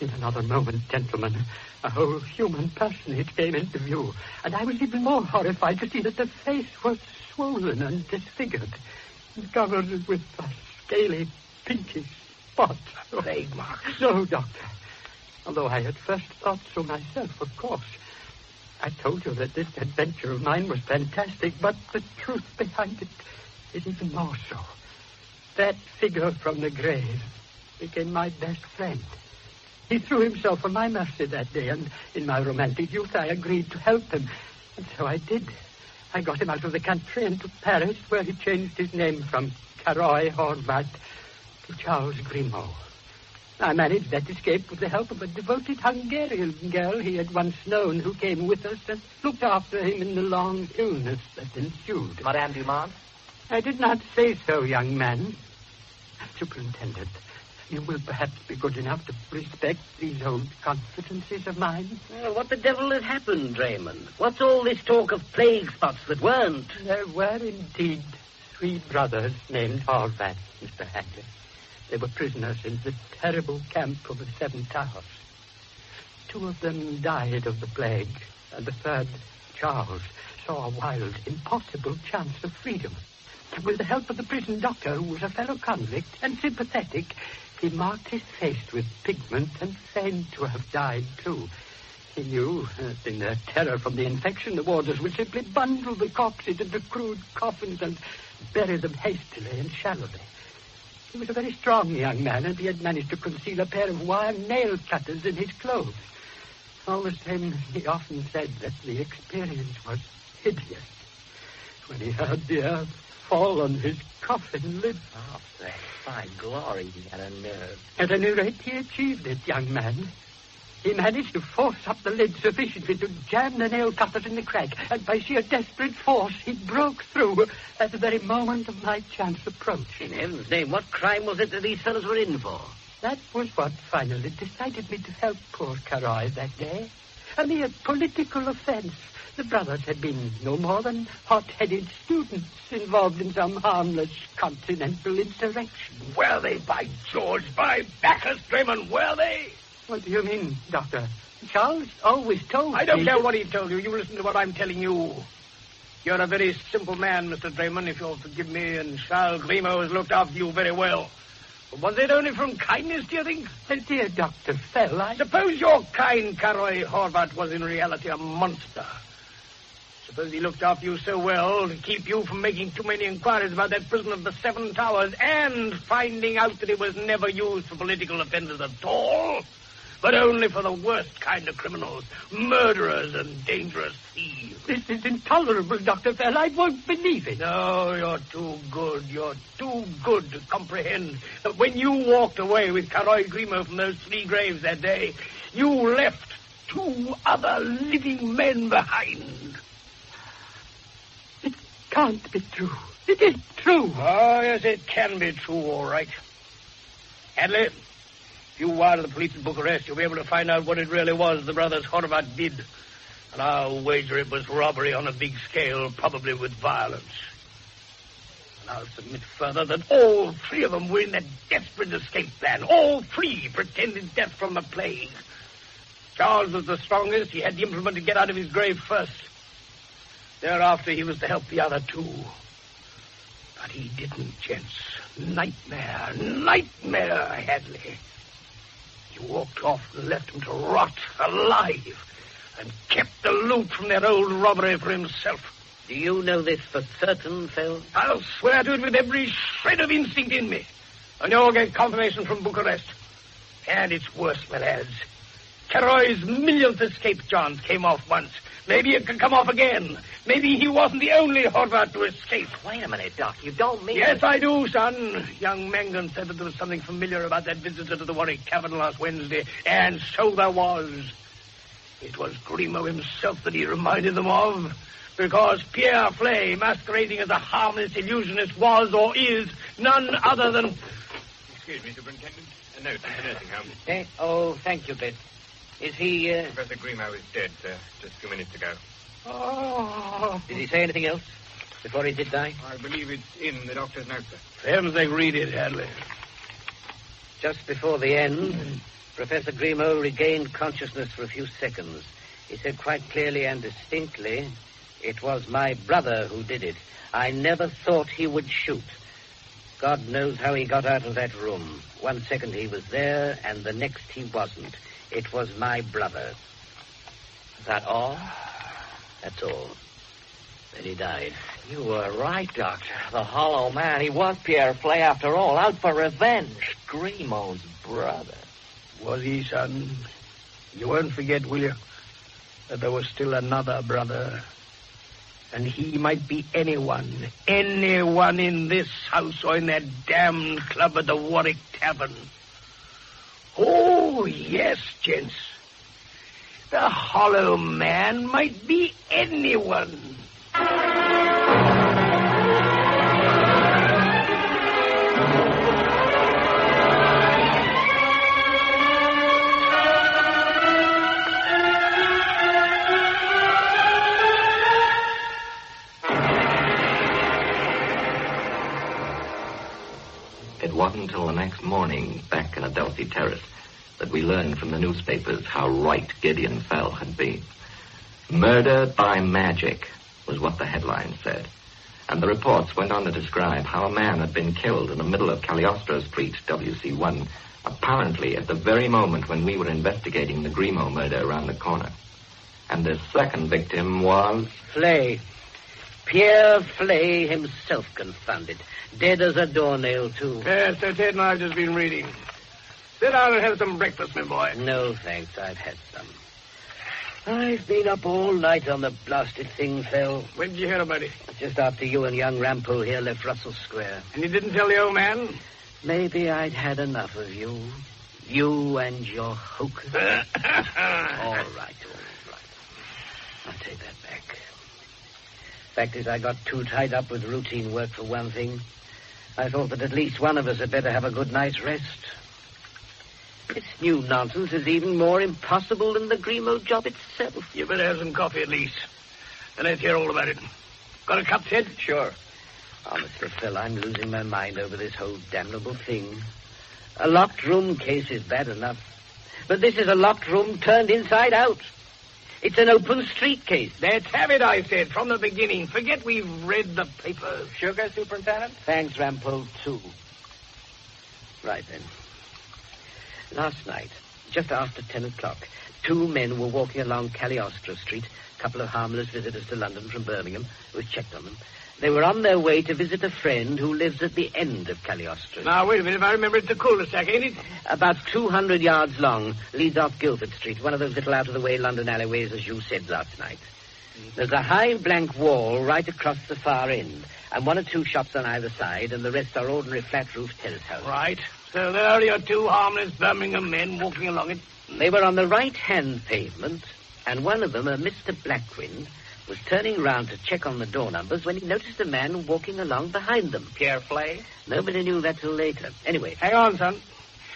In another moment, gentlemen, a whole human personage came into view, and I was even more horrified to see that the face was swollen and disfigured, and covered with a scaly, pinkish spot. Plague marks. No, Doctor. Although I at first thought so myself, of course. I told you that this adventure of mine was fantastic, but the truth behind it is even more so. That figure from the grave became my best friend. He threw himself on my mercy that day, and in my romantic youth I agreed to help him. And so I did. I got him out of the country and to Paris, where he changed his name from Carroy Horvath to Charles Grimaud. I managed that escape with the help of a devoted Hungarian girl he had once known, who came with us and looked after him in the long illness that ensued. Madame Dumont? I did not say so, young man. Superintendent, you will perhaps be good enough to respect these old confidences of mine? Well, what the devil had happened, Draymond? What's all this talk of plague spots that weren't? There were indeed three brothers named Horvath, Mr. Hadley. They were prisoners in the terrible camp of the Seven Towers. Two of them died of the plague, and the third, Charles, saw a wild, impossible chance of freedom. With the help of the prison doctor, who was a fellow convict and sympathetic, he marked his face with pigment and feigned to have died, too. He knew that in their terror from the infection, the warders would simply bundle the corpses into crude coffins and bury them hastily and shallowly. He was a very strong young man, and he had managed to conceal a pair of wire nail cutters in his clothes. All the same, he often said that the experience was hideous. When he heard the earth fall on his coffin lid. Oh, by glory, he had a nerve. At any rate, he achieved it, young man. He managed to force up the lid sufficiently to jam the nail cutters in the crack, and by sheer desperate force, he broke through at the very moment of my chance approach. In heaven's name, what crime was it that these fellows were in for? That was what finally decided me to help poor Carroy that day. A mere political offense. The brothers had been no more than hot-headed students involved in some harmless continental insurrection. Were they, by George, by Bacchus, Draymond, were they? What do you mean, Doctor? Charles always told me... I don't care what he told you. You listen to what I'm telling you. You're a very simple man, Mr. Draymond, if you'll forgive me, and Charles Grimaud has looked after you very well. But was it only from kindness, do you think? Dear Dr. Fell, Suppose your kind Carroy Horvath was in reality a monster. Suppose he looked after you so well to keep you from making too many inquiries about that prison of the Seven Towers and finding out that it was never used for political offenders at all, but only for the worst kind of criminals, murderers and dangerous thieves. This is intolerable, Dr. Fell. I won't believe it. No, you're too good. You're too good to comprehend that when you walked away with Carroy Grimaud from those 3 graves that day, you left 2 other living men behind. It can't be true. It is true. Oh, yes, it can be true, all right. Hadley, if you wire the police in Bucharest, you'll be able to find out what it really was the brothers Horvath did. And I'll wager it was robbery on a big scale, probably with violence. And I'll submit further that all 3 of them were in that desperate escape plan. All 3 pretended death from the plague. Charles was the strongest. He had the implement to get out of his grave first. Thereafter, he was to help the other 2. But he didn't, gents. Nightmare, Hadley. He walked off and left him to rot alive and kept the loot from that old robbery for himself. Do you know this for certain, Phil? I'll swear to it with every shred of instinct in me. And you'll get confirmation from Bucharest. And it's worse, my lads. Carroy's millionth escape chance came off once. Maybe it could come off again. Maybe he wasn't the only Horvath to escape. Wait a minute, Doc. You don't mean... Yes, I do, son. Young Mangan said that there was something familiar about that visitor to the Warwick Tavern last Wednesday. And so there was. It was Grimaud himself that he reminded them of. Because Pierre Flay, masquerading as a harmless illusionist, was or is none other than... Excuse me, Superintendent. A note from the nursing home. Oh, thank you, Bitt. Is he, Professor Grimaud is dead, sir. Just a few minutes ago. Oh. Did he say anything else before he did die? I believe it's in the doctor's note, sir. For heaven's sake, read it, Hadley. Just before the end, Professor Grimaud regained consciousness for a few seconds. He said quite clearly and distinctly, "It was my brother who did it. I never thought he would shoot. God knows how he got out of that room. 1 second he was there, and the next he wasn't. It was my brother." Is that all? That's all. Then he died. You were right, Doctor. The Hollow Man, he was Pierre Flay after all, out for revenge. Grimaud's brother. Was he, son? You won't forget, will you, that there was still another brother. And he might be anyone in this house or in that damned club at the Warwick Tavern. Oh, yes, gents. The Hollow Man might be anyone. It wasn't until the next morning, back in Adelphi Terrace, that we learned from the newspapers how right Gideon Fell had been. Murder by magic was what the headline said. And the reports went on to describe how a man had been killed in the middle of Cagliostro Street, WC1, apparently at the very moment when we were investigating the Grimaud murder around the corner. And the second victim was... Flay. Pierre Flay himself, confounded. Dead as a doornail, too. Yes, Sir Ted and I have just been reading. Sit down and have some breakfast, my boy. No, thanks. I've had some. I've been up all night on the blasted thing, Phil. When did you hear about it? Just after you and young Rampo here left Russell Square. And you didn't tell the old man? Maybe I'd had enough of you. You and your hoax. All right. I'll take that back. Fact is, I got too tied up with routine work for one thing. I thought that at least one of us had better have a good night's rest. This new nonsense is even more impossible than the Grimo job itself. You better have some coffee at least. And let's hear all about it. Got a cup, Ted? Sure. Honestly, Phil, I'm losing my mind over this whole damnable thing. A locked room case is bad enough. But this is a locked room turned inside out. It's an open street case. Let's have it, I said, from the beginning. Forget we've read the papers. Sugar, Superintendent? Thanks, Rampole, too. Right, then. Last night, just after 10 o'clock, 2 men were walking along Cagliostro Street, a couple of harmless visitors to London from Birmingham, who checked on them. They were on their way to visit a friend who lives at the end of Cagliostro. Now, wait a minute. If I remember, it's a cul-de-sac, ain't it? About 200 yards long, leads off Guildford Street, one of those little out-of-the-way London alleyways, as you said last night. There's a high blank wall right across the far end, and 1 or 2 shops on either side, and the rest are ordinary flat-roofed terrace houses. Right. So there are your 2 harmless Birmingham men walking along it. They were on the right-hand pavement, and one of them, a Mr. Blackwind, was turning round to check on the door numbers when he noticed a man walking along behind them. Pierre Flay? Nobody knew that till later. Anyway. Hang on, son.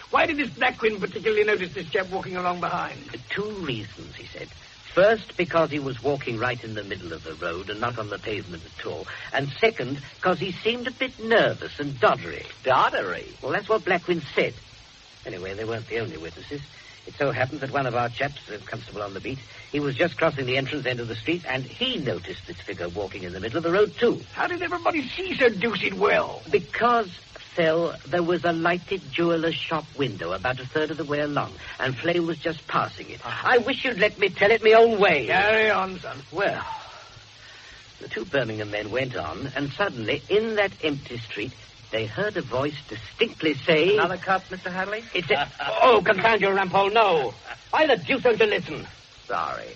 Why did this Blackwind particularly notice this chap walking along behind? 2 reasons, he said. First, because he was walking right in the middle of the road and not on the pavement at all. And second, because he seemed a bit nervous and doddery. Doddery? Well, that's what Blackwind said. Anyway, they weren't the only witnesses. It so happened that one of our chaps, the constable on the beat, he was just crossing the entrance end of the street, and he noticed this figure walking in the middle of the road, too. How did everybody see so deuced well? Because, Phil, there was a lighted jeweller's shop window about a third of the way along, and Flay was just passing it. I wish you'd let me tell it my own way. Carry on, son. Well, the 2 Birmingham men went on, and suddenly, in that empty street, they heard a voice distinctly say... Another cup, Mr. Hadley? It said... Oh, confound you, Rampole, no. Why the deuce don't you listen? Sorry.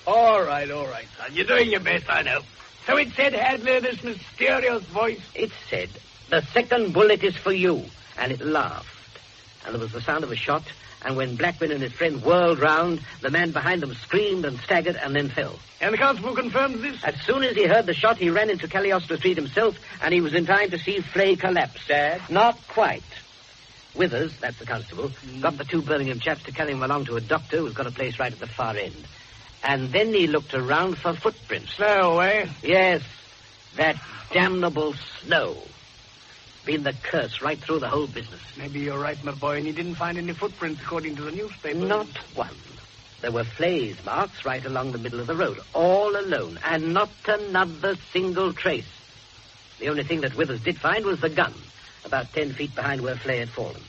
All right, son. You're doing your best, I know. So it said, Hadley, this mysterious voice? It said, the second bullet is for you. And it laughed. And there was the sound of a shot, and when Blackman and his friend whirled round, the man behind them screamed and staggered and then fell. And the constable confirms this? As soon as he heard the shot, he ran into Cagliostro Street himself, and he was in time to see Flay collapse. Dead? Not quite. Withers, that's the constable, got the 2 Birmingham chaps to carry him along to a doctor who's got a place right at the far end. And then he looked around for footprints. Snow, eh? Yes, that damnable snow. Been the curse right through the whole business. Maybe you're right, my boy, and you didn't find any footprints according to the newspapers. Not one. There were Flay's marks right along the middle of the road, all alone, and not another single trace. The only thing that Withers did find was the gun, about 10 feet behind where Flay had fallen.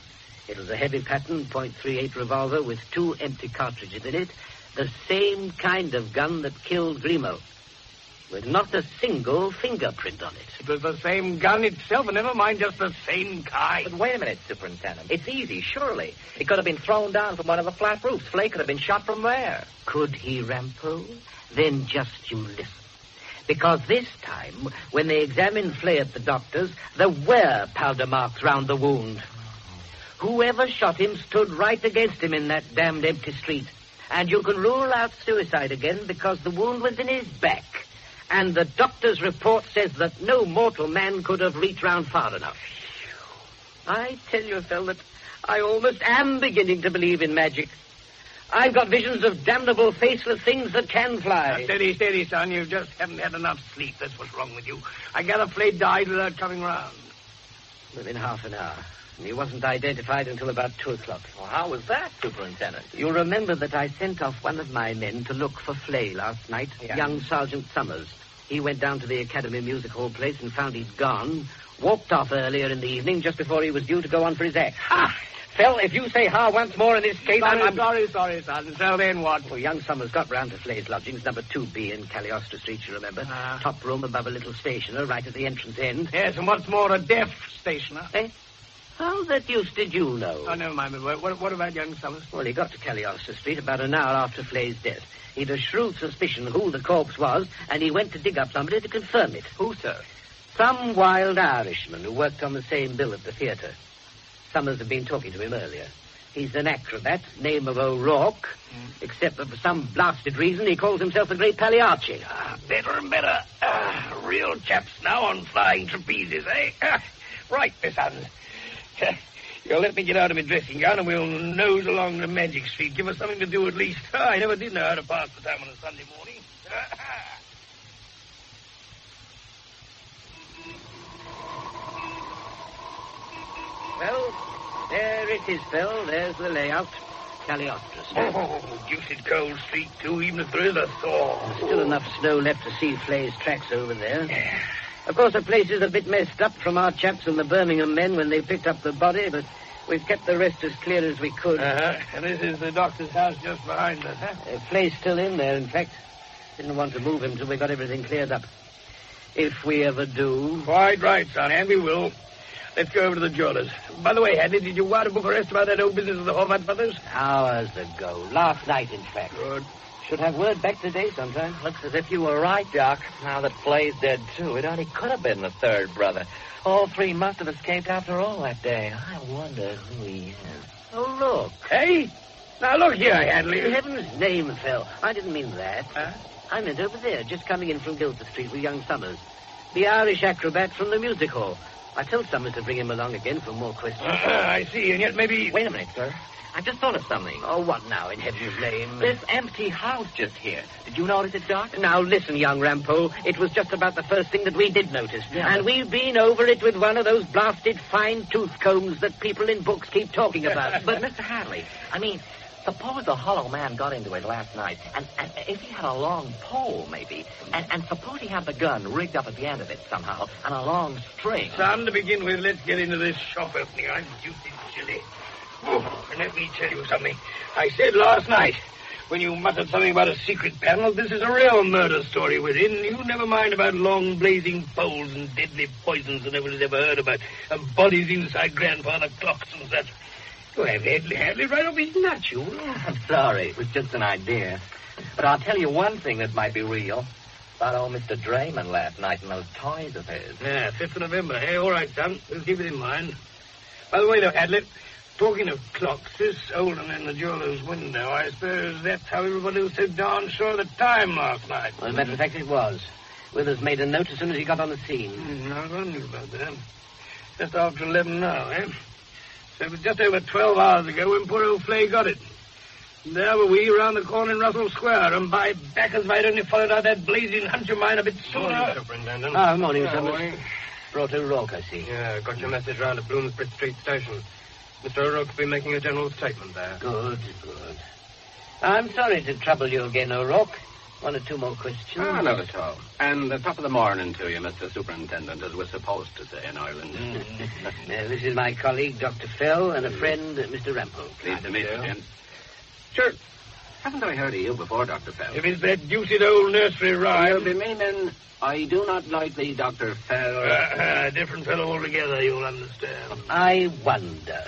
It was a heavy pattern, .38 revolver with 2 empty cartridges in it, the same kind of gun that killed Grimo, with not a single fingerprint on it. It was the same gun itself, and never mind just the same kind. But wait a minute, Superintendent. It's easy, surely. It could have been thrown down from one of the flat roofs. Flay could have been shot from there. Could he, Rampo? Then just you listen. Because this time, when they examined Flay at the doctor's, there were powder marks round the wound. Whoever shot him stood right against him in that damned empty street. And you can rule out suicide again because the wound was in his back. And the doctor's report says that no mortal man could have reached round far enough. I tell you, Phil, that I almost am beginning to believe in magic. I've got visions of damnable faceless things that can fly. Now, steady, son. You just haven't had enough sleep. That's what's wrong with you. I gather Flay died without coming round. Within half an hour. And he wasn't identified until about 2 o'clock. Well, how was that, Superintendent? You'll remember that I sent off one of my men to look for Flay last night, young Sergeant Summers. He went down to the Academy Music Hall place and found he'd gone, walked off earlier in the evening just before he was due to go on for his act. Ha! Phil, if you say ha once more in this case, I'm... Sorry, son. So then what? Well, young Summers got round to Flay's lodgings, number 2B in Cagliostro Street, you remember. Top room above a little stationer right at the entrance end. Yes, and what's more, a deaf stationer. Eh? How the deuce did you know? Oh, never mind, my boy. What about young Summers? Well, he got to Cagliostro Street about an hour after Flay's death. He'd a shrewd suspicion who the corpse was, and he went to dig up somebody to confirm it. Who, sir? Some wild Irishman who worked on the same bill at the theatre. Summers had been talking to him earlier. He's an acrobat, name of O'Rourke, except that for some blasted reason he calls himself the Great Pagliacci. Better and better. Real chaps now on flying trapezes, eh? Right, my sons. You'll let me get out of my dressing gown and we'll nose along the Magic Street. Give us something to do at least. I never did know how to pass the time on a Sunday morning. Well, there it is, Phil. There's the layout. Cagliostro Street. Oh, deuced cold street, too, even if there is a thaw. There's still enough snow left to see Flay's tracks over there. Of course, the place is a bit messed up from our chaps and the Birmingham men when they picked up the body, but we've kept the rest as clear as we could. And this is the doctor's house just behind us, huh? Flay's still in there, in fact. Didn't want to move him till we got everything cleared up. If we ever do. Quite right, son, and we will. Let's go over to the jewelers. By the way, Hadley, did you wire to Bucharest about that old business of the Horvat brothers? Hours ago. Last night, in fact. Good. Should have word back today sometime. Looks as if you were right, Doc. Now that Flay's dead, too, it only could have been the third brother. All three must have escaped after all that day. I wonder who he is. Oh, look. Hey? Now, look here, Hadley. In heaven's name, Phil. I didn't mean that. Huh? I meant over there, just coming in from Guildford Street with young Summers. The Irish acrobat from the music hall. I told Summers to bring him along again for more questions. I see, and yet maybe... Wait a minute, sir. I just thought of something. Oh, what now, in heaven's name? This empty house just here. Did you notice it, Doc? Now, listen, young Rampole. It was just about the first thing that we did notice. Yeah, and we've been over it with one of those blasted fine tooth combs that people in books keep talking about. But, Mr. Hadley, I mean, suppose the hollow man got into it last night, and if he had a long pole, maybe, and suppose he had the gun rigged up at the end of it somehow, and a long string. Son, to begin with, let's get into this shop opening. I'm deuced chilly. Oh, and let me tell you something. I said last night, when you muttered something about a secret panel, this is a real murder story within. You never mind about long blazing poles and deadly poisons that nobody's ever heard about, and bodies inside grandfather clocks and such. You have Hadley right off his nut, you. I'm sorry. It was just an idea. But I'll tell you one thing that might be real. About old Mr. Drayman last night and those toys of his. Yeah, 5th of November. Hey, all right, son. We'll keep it in mind. By the way, though, Hadley, talking of clocks, this old one in the jeweler's window, I suppose that's how everybody was so darn sure of the time last night. Well, as a matter of fact, it was. Withers made a note as soon as he got on the scene. I knew about that. Just after 11 now, eh? So it was just over 12 hours ago when poor old Flay got it. And there were we around the corner in Russell Square, and by backers, if I'd only followed out that blazing hunch of mine a bit sooner. Morning, Superintendent. Morning, Summers. Brought O'Rourke, I see. Yeah, got your message round at Bloomsbury Street Station. Mr. O'Rourke'll be making a general statement there. Good. I'm sorry to trouble you again, O'Rourke. One or two more questions. Not at all. And top of the morning to you, Mr. Superintendent, as we're supposed to say in Ireland. This is my colleague, Dr. Fell, and a friend, Mr. Rampole. Pleased to meet you, Jim. Sure. Haven't I heard of you before, Dr. Fell? If it's that deuced old nursery rhyme... You'll be meaning, I do not like the Dr. Fell. Different fellow altogether, you'll understand. I wonder.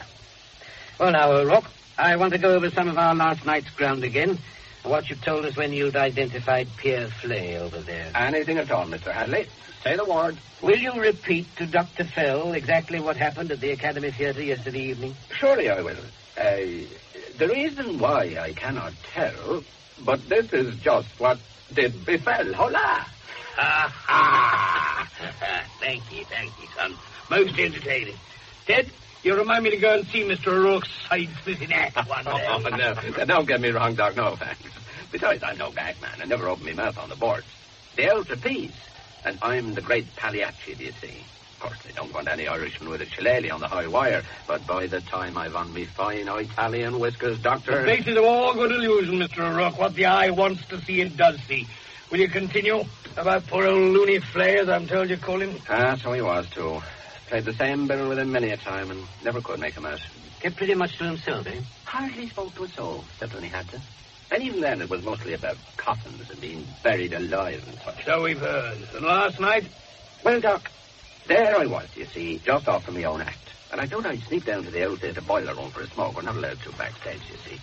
Well, now, O'Rourke, I want to go over some of our last night's ground again. What you told us when you'd identified Pierre Flay over there. Anything at all, Mr. Hadley. Say the word. Will you repeat to Dr. Fell exactly what happened at the Academy Theatre yesterday evening? Surely I will. The reason why I cannot tell, but this is just what did befell. Hola! Thank you, son. Most entertaining. Ted, you remind me to go and see Mr. O'Rourke's side-splitting act one day. No, don't get me wrong, Doc. No thanks. Besides, I'm no gag man. I never open my mouth on the boards. The old trapeze. And I'm the great Pagliacci, do you see? Of course, they don't want any Irishman with a shillelagh on the high wire. But by the time I've on me fine Italian whiskers, Doctor... The basis of all good illusion, Mr. O'Rourke. What the eye wants to see, it does see. Will you continue about poor old loony Flay, as I'm told you call him? So he was, too. Played the same bill with him many a time and never could make him out. Kept pretty much to himself, eh? Hardly spoke to a soul, except when he had to. And even then, it was mostly about coffins and being buried alive and such. So we've heard. And last night? Well, Doc, there I was, you see, just off from my own act. And I thought I'd sneak down to the old theatre boiler room for a smoke. We're not allowed to backstage, you see.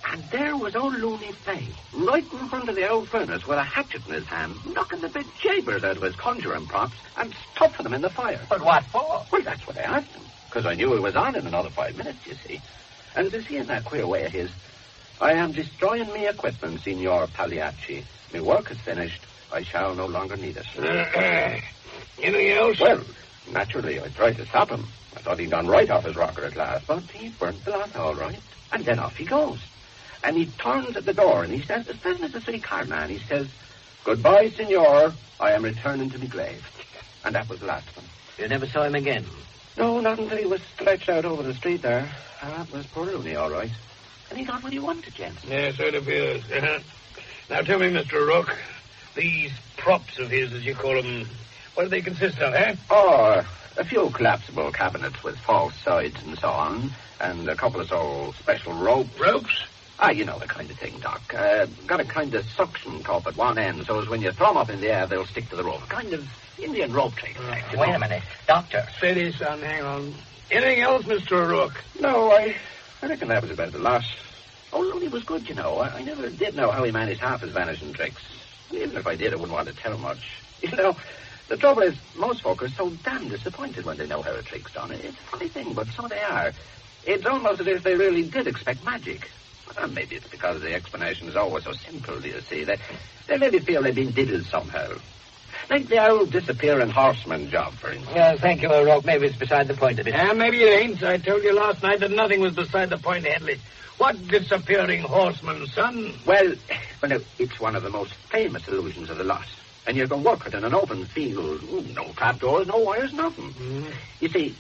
And there was old Looney Flay, right in front of the old furnace with a hatchet in his hand, knocking the big jabers out of his conjuring props and stuffing them in the fire. But what for? Well, that's what I asked him. because I knew it was on in another 5 minutes, you see. And to see in that queer way of his, I am destroying me equipment, Signor Pagliacci. My work is finished. I shall no longer need it. Anything else? Well, naturally, I tried to stop him. I thought he'd gone right off his rocker at last, but he burnt the lot all right. And then off he goes. And he turns at the door, and he says, as pleasant as a city car man, he says, "Goodbye, Signor. I am returning to my grave." And that was the last of him. You never saw him again? No, not until he was stretched out over the street there. That was poor Looney, all right. And he got what he wanted, Jensen. Yes, so it appears. Now tell me, Mr. O'Rourke, these props of his, as you call them, what do they consist of, eh? Oh, a few collapsible cabinets with false sides and so on, and a couple of so special ropes. Ropes? Ah, you know the kind of thing, Doc. Got a kind of suction cup at one end, so as when you throw them up in the air, they'll stick to the rope. A kind of Indian rope trick. Wait a minute. Doctor. Steady, son, hang on. Anything else, Mr. O'Rourke? No, I reckon that was about the lot. Oh, Looney was good, you know. I never did know how he managed half his vanishing tricks. Even if I did, I wouldn't want to tell much. You know, the trouble is, most folk are so damn disappointed when they know how a trick's done. It's a funny thing, but so they are. It's almost as if they really did expect magic. Well, maybe it's because the explanation is always so simple, do you see? They maybe feel they've been diddled somehow. Like the old disappearing horseman job, for instance. Well, thank you, O'Rourke. Maybe it's beside the point of it. Maybe it ain't. I told you last night that nothing was beside the point, Hadley. What disappearing horseman, son? Well, no, it's one of the most famous illusions of the lot. And you can work it in an open field. No trapdoors, no wires, nothing. Mm. You see,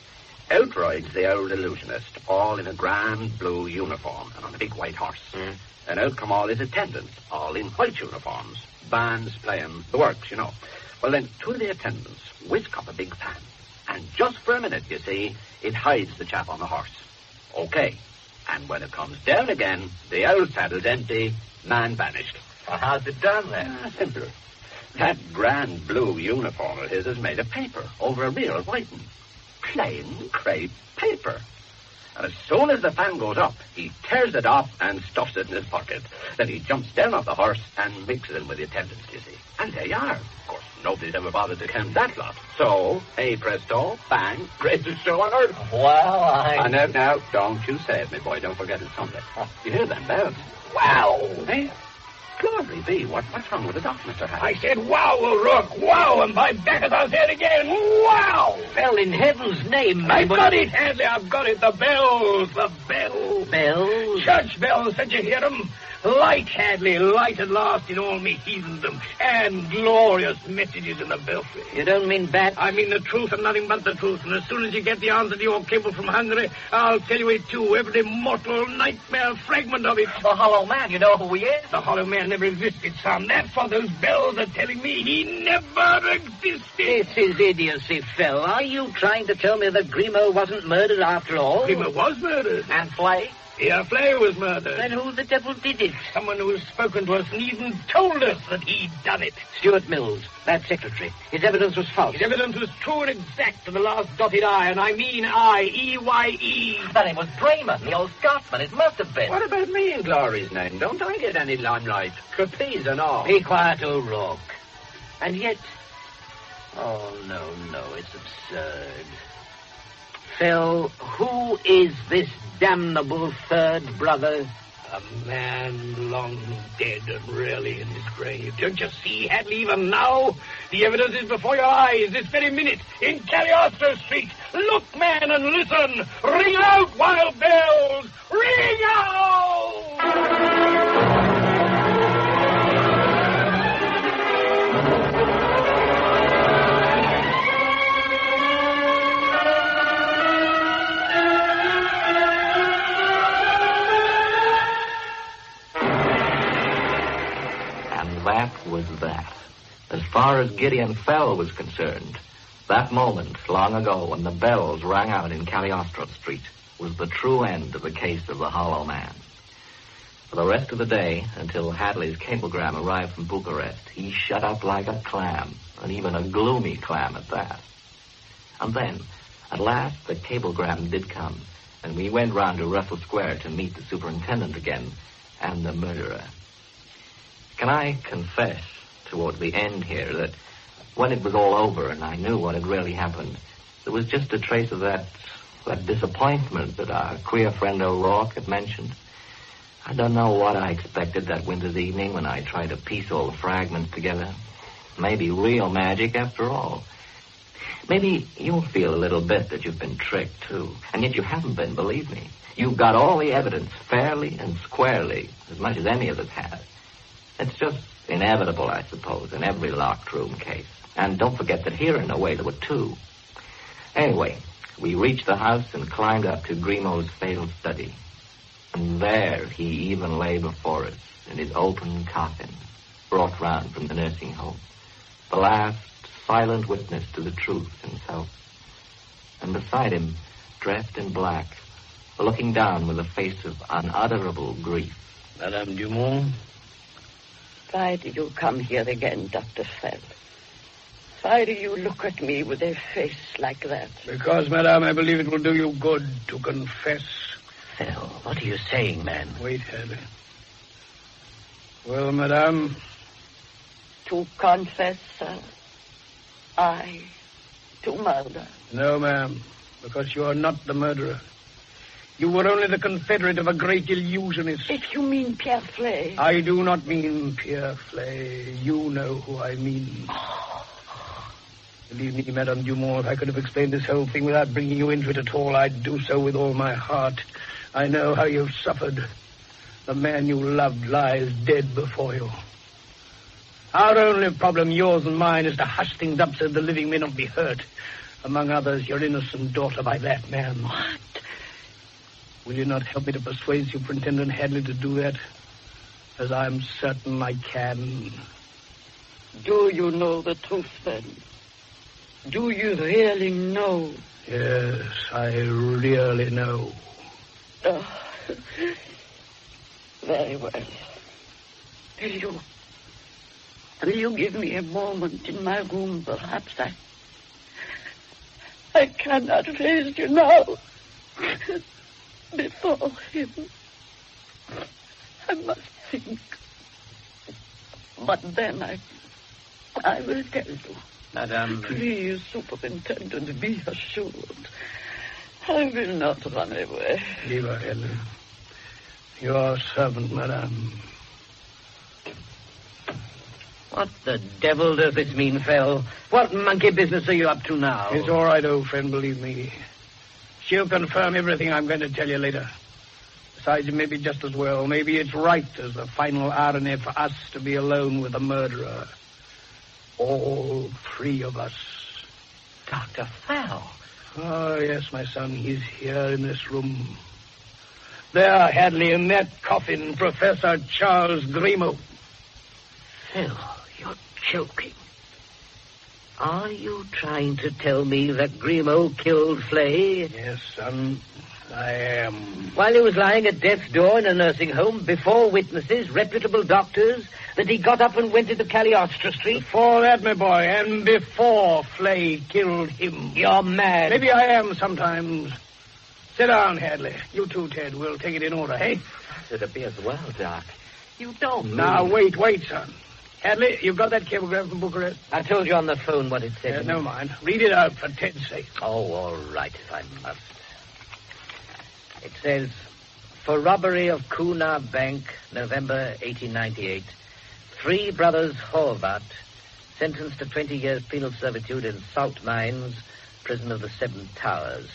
out rides the old illusionist, all in a grand blue uniform and on a big white horse. Mm. And out come all his attendants, all in white uniforms. Bands playing the works, you know. Well, then, two of the attendants whisk up a big pan. And just for a minute, you see, it hides the chap on the horse. Okay. And when it comes down again, the old saddle's empty, man vanished. Well, how's it done, then? Simple. That grand blue uniform of his is made of paper over a real white one. Plain crepe paper. And as soon as the fan goes up, he tears it off and stuffs it in his pocket. Then he jumps down off the horse and mixes in with the attendants, you see. And there you are. Of course, nobody's ever bothered to count that lot. So, hey presto, bang, greatest show on earth. Well, Now, don't you say it, my boy. Don't forget it's Sunday. You hear them bells? Wow. Hey? Glory be. What's wrong with the doc, Mr. Hatt? I said, wow, O'Rourke, wow, and by Bacchus, I'll say it again, wow! Well, in heaven's name, I've got it, Hadley, I've got it. The bells. Bells? Church bells, did you hear them? Light, Hadley, light at last in all me heathendom, and glorious messages in the belfry. You don't mean bats? I mean the truth and nothing but the truth, and as soon as you get the answer to your cable from Hungary, I'll tell you it too, every mortal nightmare fragment of it. The Hollow Man, you know who he is? The Hollow Man never existed, son. That's what those bells are telling me. He never existed. This is idiocy, Phil. Are you trying to tell me that Grimo wasn't murdered after all? Grimo was murdered. And Flay? Yeah, Flay was murdered. Then who the devil did it? Someone who has spoken to us and even told us that he'd done it. Stuart Mills, that secretary. His evidence was false. His evidence was true and exact to the last dotted I, and I mean I, E-Y-E. Then it was Brayman, the old Scotsman. It must have been. What about me in Glory's name? Don't I get any limelight? Trapeze and all. Be quiet, O'Rourke. And yet... Oh, no, it's absurd. Phil, who is this damnable third brother? A man long dead and really in his grave. Don't you see, Hadley, even now? The evidence is before your eyes this very minute in Cagliostro Street. Look, man, and listen. Ring out, wild bells. Ring out! That was that. As far as Gideon Fell was concerned, that moment, long ago, when the bells rang out in Cagliostro Street, was the true end of the case of the Hollow Man. For the rest of the day, until Hadley's cablegram arrived from Bucharest, he shut up like a clam, and even a gloomy clam at that. And then, at last, the cablegram did come, and we went round to Russell Square to meet the superintendent again, and the murderer. Can I confess, toward the end here, that when it was all over and I knew what had really happened, there was just a trace of that That disappointment that our queer friend O'Rourke had mentioned. I don't know what I expected that winter's evening when I tried to piece all the fragments together. Maybe real magic after all. Maybe you'll feel a little bit that you've been tricked, too. And yet you haven't been, believe me. You've got all the evidence fairly and squarely, as much as any of us have. It's just inevitable, I suppose, in every locked room case. And don't forget that here, in a way, there were two. Anyway, we reached the house and climbed up to Grimaud's fatal study. And there he even lay before us in his open coffin, brought round from the nursing home. The last silent witness to the truth himself. And beside him, dressed in black, looking down with a face of unutterable grief. Madame Dumont? Why do you come here again, Dr. Fell? Why do you look at me with a face like that? Because, Madame, I believe it will do you good to confess. Fell, what are you saying, man? Wait, Hadley. Well, Madame? To confess, sir? I to murder? No, ma'am, because you are not the murderer. You were only the confederate of a great illusionist. If you mean Pierre Flay. I do not mean Pierre Flay. You know who I mean. Believe me, Madame Dumont, if I could have explained this whole thing without bringing you into it at all, I'd do so with all my heart. I know how you've suffered. The man you loved lies dead before you. Our only problem, yours and mine, is to hush things up so the living may not be hurt. Among others, your innocent daughter by that man. What? Will you not help me to persuade Superintendent Hadley to do that? As I'm certain I can. Do you know the truth, then? Do you really know? Yes, I really know. Oh, very well. Will you give me a moment in my room, perhaps? I cannot face you now. Before him. I must think. But then I will tell you. Madame... Please, Superintendent, be assured. I will not run away. Leave her, Helen. Your servant, Madame. What the devil does this mean, Fell? What monkey business are you up to now? It's all right, old friend, believe me. She'll confirm everything I'm going to tell you later. Besides, it may be just as well. Maybe it's right as the final irony for us to be alone with the murderer. All three of us. Dr. Fell? Oh, yes, my son. He's here in this room. There, Hadley, in that coffin, Professor Charles Grimaud. Phil, you're joking. Are you trying to tell me that Grimaud killed Flay? Yes, son, I am. While he was lying at death's door in a nursing home, before witnesses, reputable doctors, that he got up and went into Cagliostro Street? Before that, my boy, and before Flay killed him. You're mad. Maybe I am sometimes. Sit down, Hadley. You too, Ted. We'll take it in order, hey? It'll be as well, Doc. You don't mean... Now, wait, son. Hadley, you got that cablegram from Bucharest? I told you on the phone what it said. Never mind. Read it out for Ted's sake. Oh, all right, if I must. It says, for robbery of Kuna Bank, November 1898, 3 brothers Horvath, sentenced to 20 years penal servitude in salt mines, prison of the 7 Towers.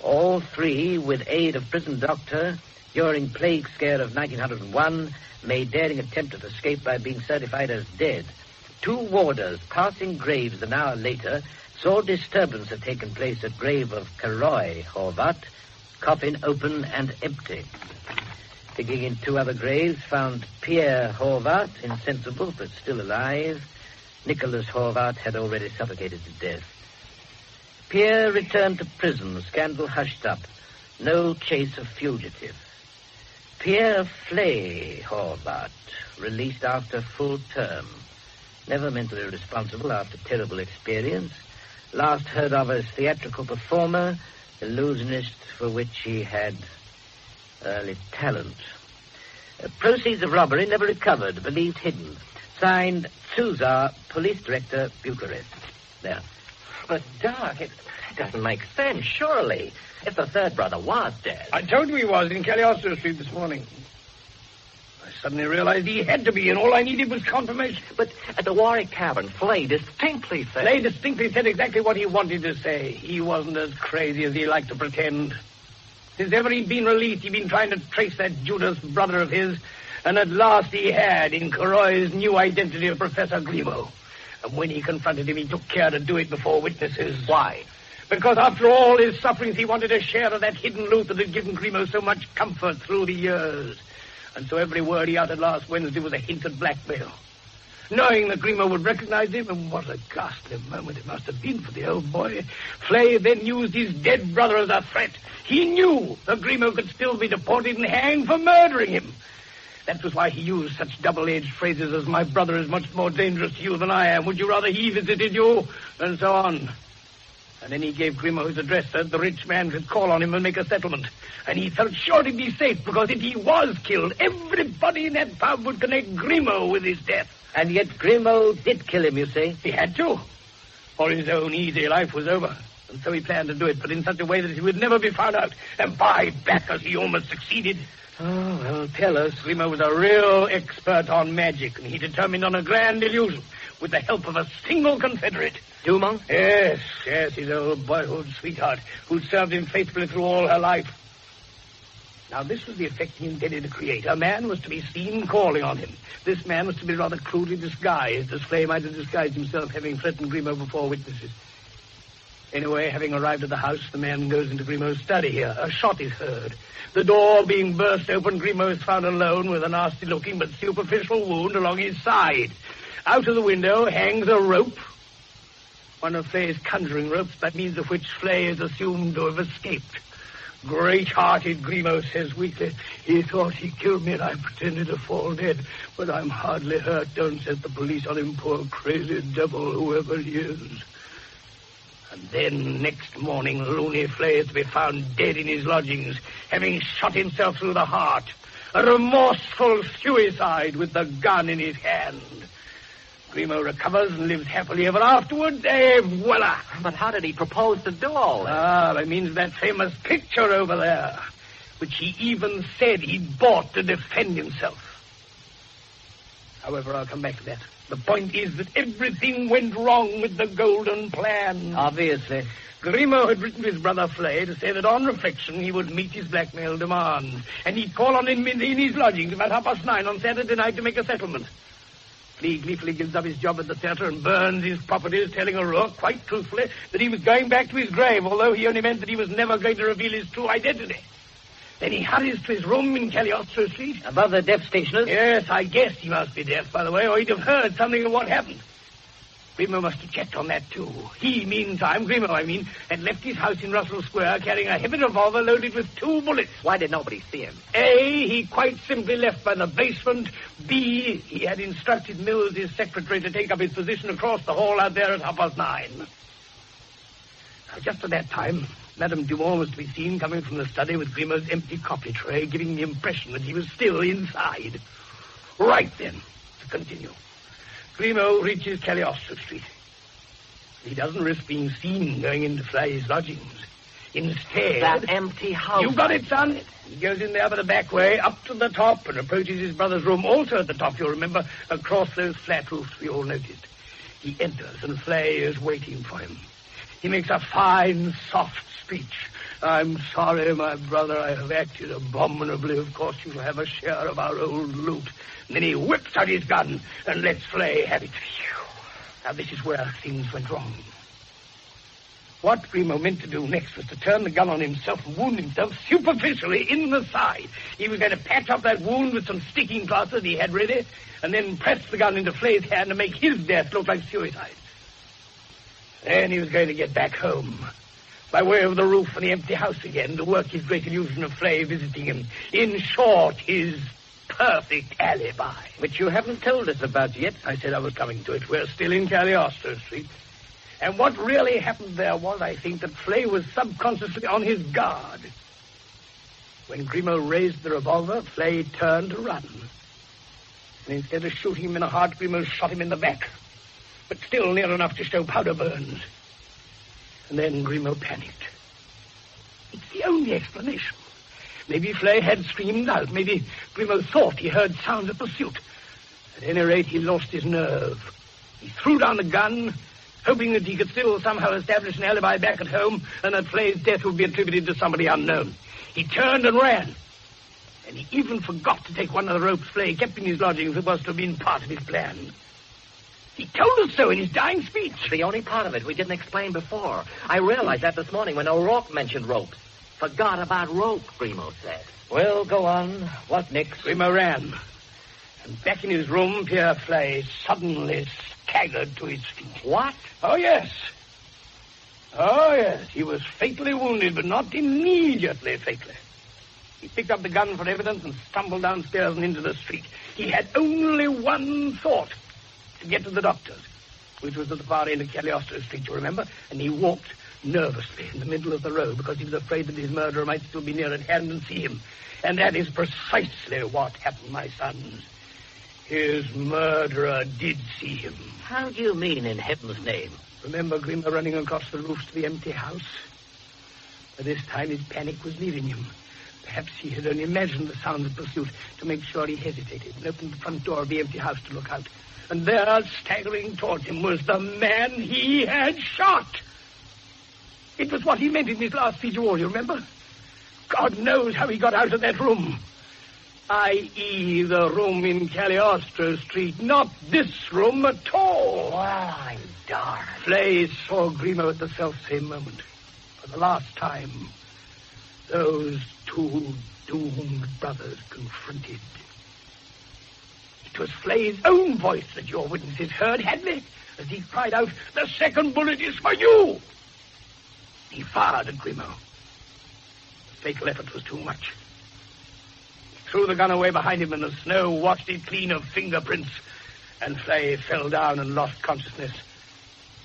All 3, with aid of prison doctor, during plague scare of 1901, made daring attempt at escape by being certified as dead. 2 warders, passing graves an hour later, saw disturbance had taken place at grave of Karoy Horvath, coffin open and empty. Digging in 2 other graves, found Pierre Horvath, insensible but still alive. Nicholas Horvath had already suffocated to death. Pierre returned to prison, scandal hushed up. No chase of fugitive. Pierre Flay Horvath, released after full term. Never mentally responsible after terrible experience. Last heard of as theatrical performer, illusionist for which he had early talent. Proceeds of robbery never recovered, believed hidden. Signed, Suzar, Police Director, Bucharest. There. But, Doc, it doesn't make sense, surely. If the third brother was dead. I told you he was in Cagliostro Street this morning. I suddenly realized he had to be, and all I needed was confirmation. But at the Warwick Tavern, Flay distinctly said exactly what he wanted to say. He wasn't as crazy as he liked to pretend. Since ever he'd been released, he'd been trying to trace that Judas brother of his, and at last he had in Carroy's new identity of Professor Grimaud. And when he confronted him, he took care to do it before witnesses. Why? Because after all his sufferings, he wanted a share of that hidden loot that had given Grimaud so much comfort through the years. And so every word he uttered last Wednesday was a hint at blackmail. Knowing that Grimaud would recognize him, and what a ghastly moment it must have been for the old boy, Flay then used his dead brother as a threat. He knew that Grimaud could still be deported and hanged for murdering him. That was why he used such double-edged phrases as, my brother is much more dangerous to you than I am. Would you rather he visited you? And so on. And then he gave Grimaud his address so that the rich man could call on him and make a settlement. And he felt sure he'd be safe, because if he was killed, everybody in that pub would connect Grimaud with his death. And yet Grimaud did kill him, you say? He had to, or his own easy life was over. And so he planned to do it, but in such a way that he would never be found out. And by backers, he almost succeeded. Oh, well, tell us. Grimaud was a real expert on magic, and he determined on a grand illusion with the help of a single confederate. Dumont? Yes, his old boyhood sweetheart, who'd served him faithfully through all her life. Now, this was the effect he intended to create. A man was to be seen calling on him. This man was to be rather crudely disguised, as Flay might have disguised himself, having threatened Grimaud before witnesses. Anyway, having arrived at the house, the man goes into Grimaud's study here. A shot is heard. The door being burst open, Grimaud is found alone with a nasty-looking but superficial wound along his side. Out of the window hangs a rope. One of Flay's conjuring ropes, by means of which Flay is assumed to have escaped. Great-hearted, Grimaud says weakly, he thought he killed me and I pretended to fall dead, but I'm hardly hurt. Don't set the police on him, poor crazy devil, whoever he is. And then next morning, Looney Flay is to be found dead in his lodgings, having shot himself through the heart. A remorseful suicide with the gun in his hand. Grimaud recovers and lives happily ever afterward. Voila! But how did he propose to do all that? That means that famous picture over there, which he even said he'd bought to defend himself. However, I'll come back to that. The point is that everything went wrong with the golden plan. Obviously. Grimaud had written to his brother Flay to say that on reflection he would meet his blackmail demands, and he'd call on him in his lodgings about 9:30 on Saturday night to make a settlement. Flea gleefully gives up his job at the theatre and burns his properties, telling O'Rourke, quite truthfully, that he was going back to his grave, although he only meant that he was never going to reveal his true identity. Then he hurries to his room in Cagliostro Street. Above the deaf stationers? Yes, I guessed he must be deaf, by the way, or he'd have heard something of what happened. Grimaud must have checked on that, too. He, meantime, Grimaud, had left his house in Russell Square carrying a heavy revolver loaded with 2 bullets. Why did nobody see him? A, he quite simply left by the basement. B, he had instructed Mills, his secretary, to take up his position across the hall out there at 9:30. Now, just at that time, Madame Dumont was to be seen coming from the study with Grimaud's empty coffee tray, giving the impression that he was still inside. Right then, to continue. Grimaud reaches Cagliostro Street. He doesn't risk being seen going into Flay's lodgings. Instead... That empty house. You got it, son. He goes in there by the back way, up to the top, and approaches his brother's room, also at the top, you'll remember, across those flat roofs we all noticed. He enters, and Flay is waiting for him. He makes a fine, soft speech. I'm sorry, my brother, I have acted abominably. Of course, you shall have a share of our old loot. And then he whips out his gun and lets Flay have it. Now, this is where things went wrong. What Grimaud meant to do next was to turn the gun on himself and wound himself superficially in the side. He was going to patch up that wound with some sticking plaster he had ready, and then press the gun into Flay's hand to make his death look like suicide. Then he was going to get back home, by way of the roof and the empty house again, to work his great illusion of Flay visiting him. In short, his perfect alibi. Which you haven't told us about yet. I said I was coming to it. We're still in Cagliostro Street. And what really happened there was, I think, that Flay was subconsciously on his guard. When Grimaud raised the revolver, Flay turned to run. And instead of shooting him in the heart, Grimaud shot him in the back. But still near enough to show powder burns. And then Grimaud panicked. It's the only explanation. Maybe Flay had screamed out. Maybe Grimaud thought he heard sounds of pursuit. At any rate, he lost his nerve. He threw down the gun, hoping that he could still somehow establish an alibi back at home and that Flay's death would be attributed to somebody unknown. He turned and ran. And he even forgot to take one of the ropes Flay kept in his lodgings that was to have been part of his plan. He told us so in his dying speech. The only part of it we didn't explain before. I realized that this morning when O'Rourke mentioned ropes. Forgot about rope, Grimaud said. Well, go on. What next? Grimaud ran. And back in his room, Pierre Flay suddenly staggered to his feet. What? Oh, yes. Oh, yes. He was fatally wounded, but not immediately fatally. He picked up the gun for evidence and stumbled downstairs and into the street. He had only one thought. To get to the doctor's, which was at the far end of Cagliostro Street, you remember? And he walked nervously in the middle of the road because he was afraid that his murderer might still be near at hand and see him. And that is precisely what happened, my sons. His murderer did see him. How do you mean, in heaven's name? Remember Grimaud running across the roofs to the empty house? By this time his panic was leaving him. Perhaps he had only imagined the sound of pursuit. To make sure, he hesitated and opened the front door of the empty house to look out. And there, staggering towards him, was the man he had shot. It was what he meant in his last speech of all, you remember? God knows how he got out of that room. I.e., the room in Cagliostro Street, not this room at all. Well, I'm darned. Flay saw Grimaud at the self-same moment. For the last time, those two doomed brothers confronted. It was Flay's own voice that your witnesses heard, hadn't they? As he cried out, "The second bullet is for you!" He fired at Grimaud. The fatal effort was too much. He threw the gun away behind him, and the snow washed it clean of fingerprints, and Flay fell down and lost consciousness,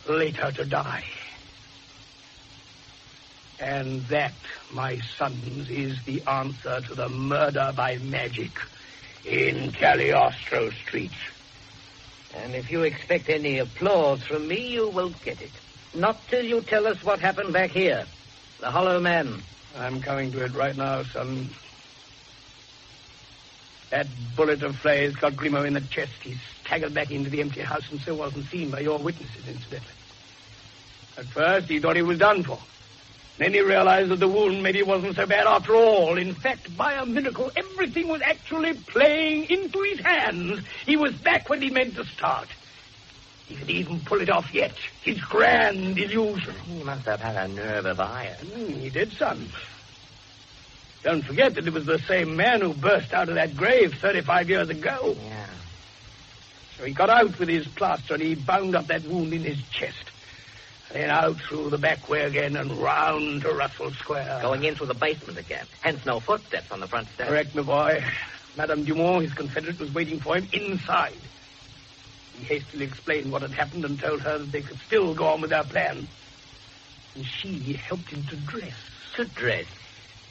later to die. And that, my sons, is the answer to the murder by magic in Cagliostro Street. And if you expect any applause from me, you won't get it. Not till you tell us what happened back here. The Hollow Man. I'm coming to it right now, son. That bullet of Flay's got Grimaud in the chest. He staggered back into the empty house and so wasn't seen by your witnesses, incidentally. At first, he thought he was done for. Then he realized that the wound maybe wasn't so bad after all. In fact, by a miracle, everything was actually playing into his hands. He was back when he meant to start. He could even pull it off yet. His grand illusion. He must have had a nerve of iron. He did, son. Don't forget that it was the same man who burst out of that grave 35 years ago. Yeah. So he got out with his plaster and he bound up that wound in his chest. Then out through the back way again and round to Russell Square. Going in through the basement again. Hence no footsteps on the front steps. Correct, my boy. Madame Dumont, his confederate, was waiting for him inside. He hastily explained what had happened and told her that they could still go on with their plan. And she helped him to dress. To dress?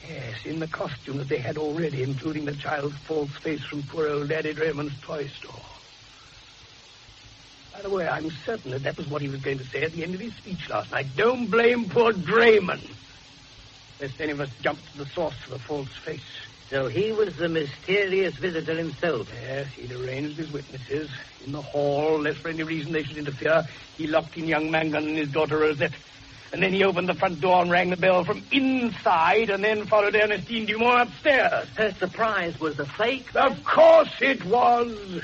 Yes, in the costume that they had already, including the child's false face from poor old Daddy Draymond's toy store. By the way, I'm certain that was what he was going to say at the end of his speech last night. Don't blame poor Draymond. Lest any of us jump to the source for the false face. So he was the mysterious visitor himself. Yes, he'd arranged his witnesses in the hall, lest for any reason they should interfere. He locked in young Mangan and his daughter Rosette. And then he opened the front door and rang the bell from inside, and then followed Ernestine Dumont upstairs. Her surprise was a fake? Of course it was.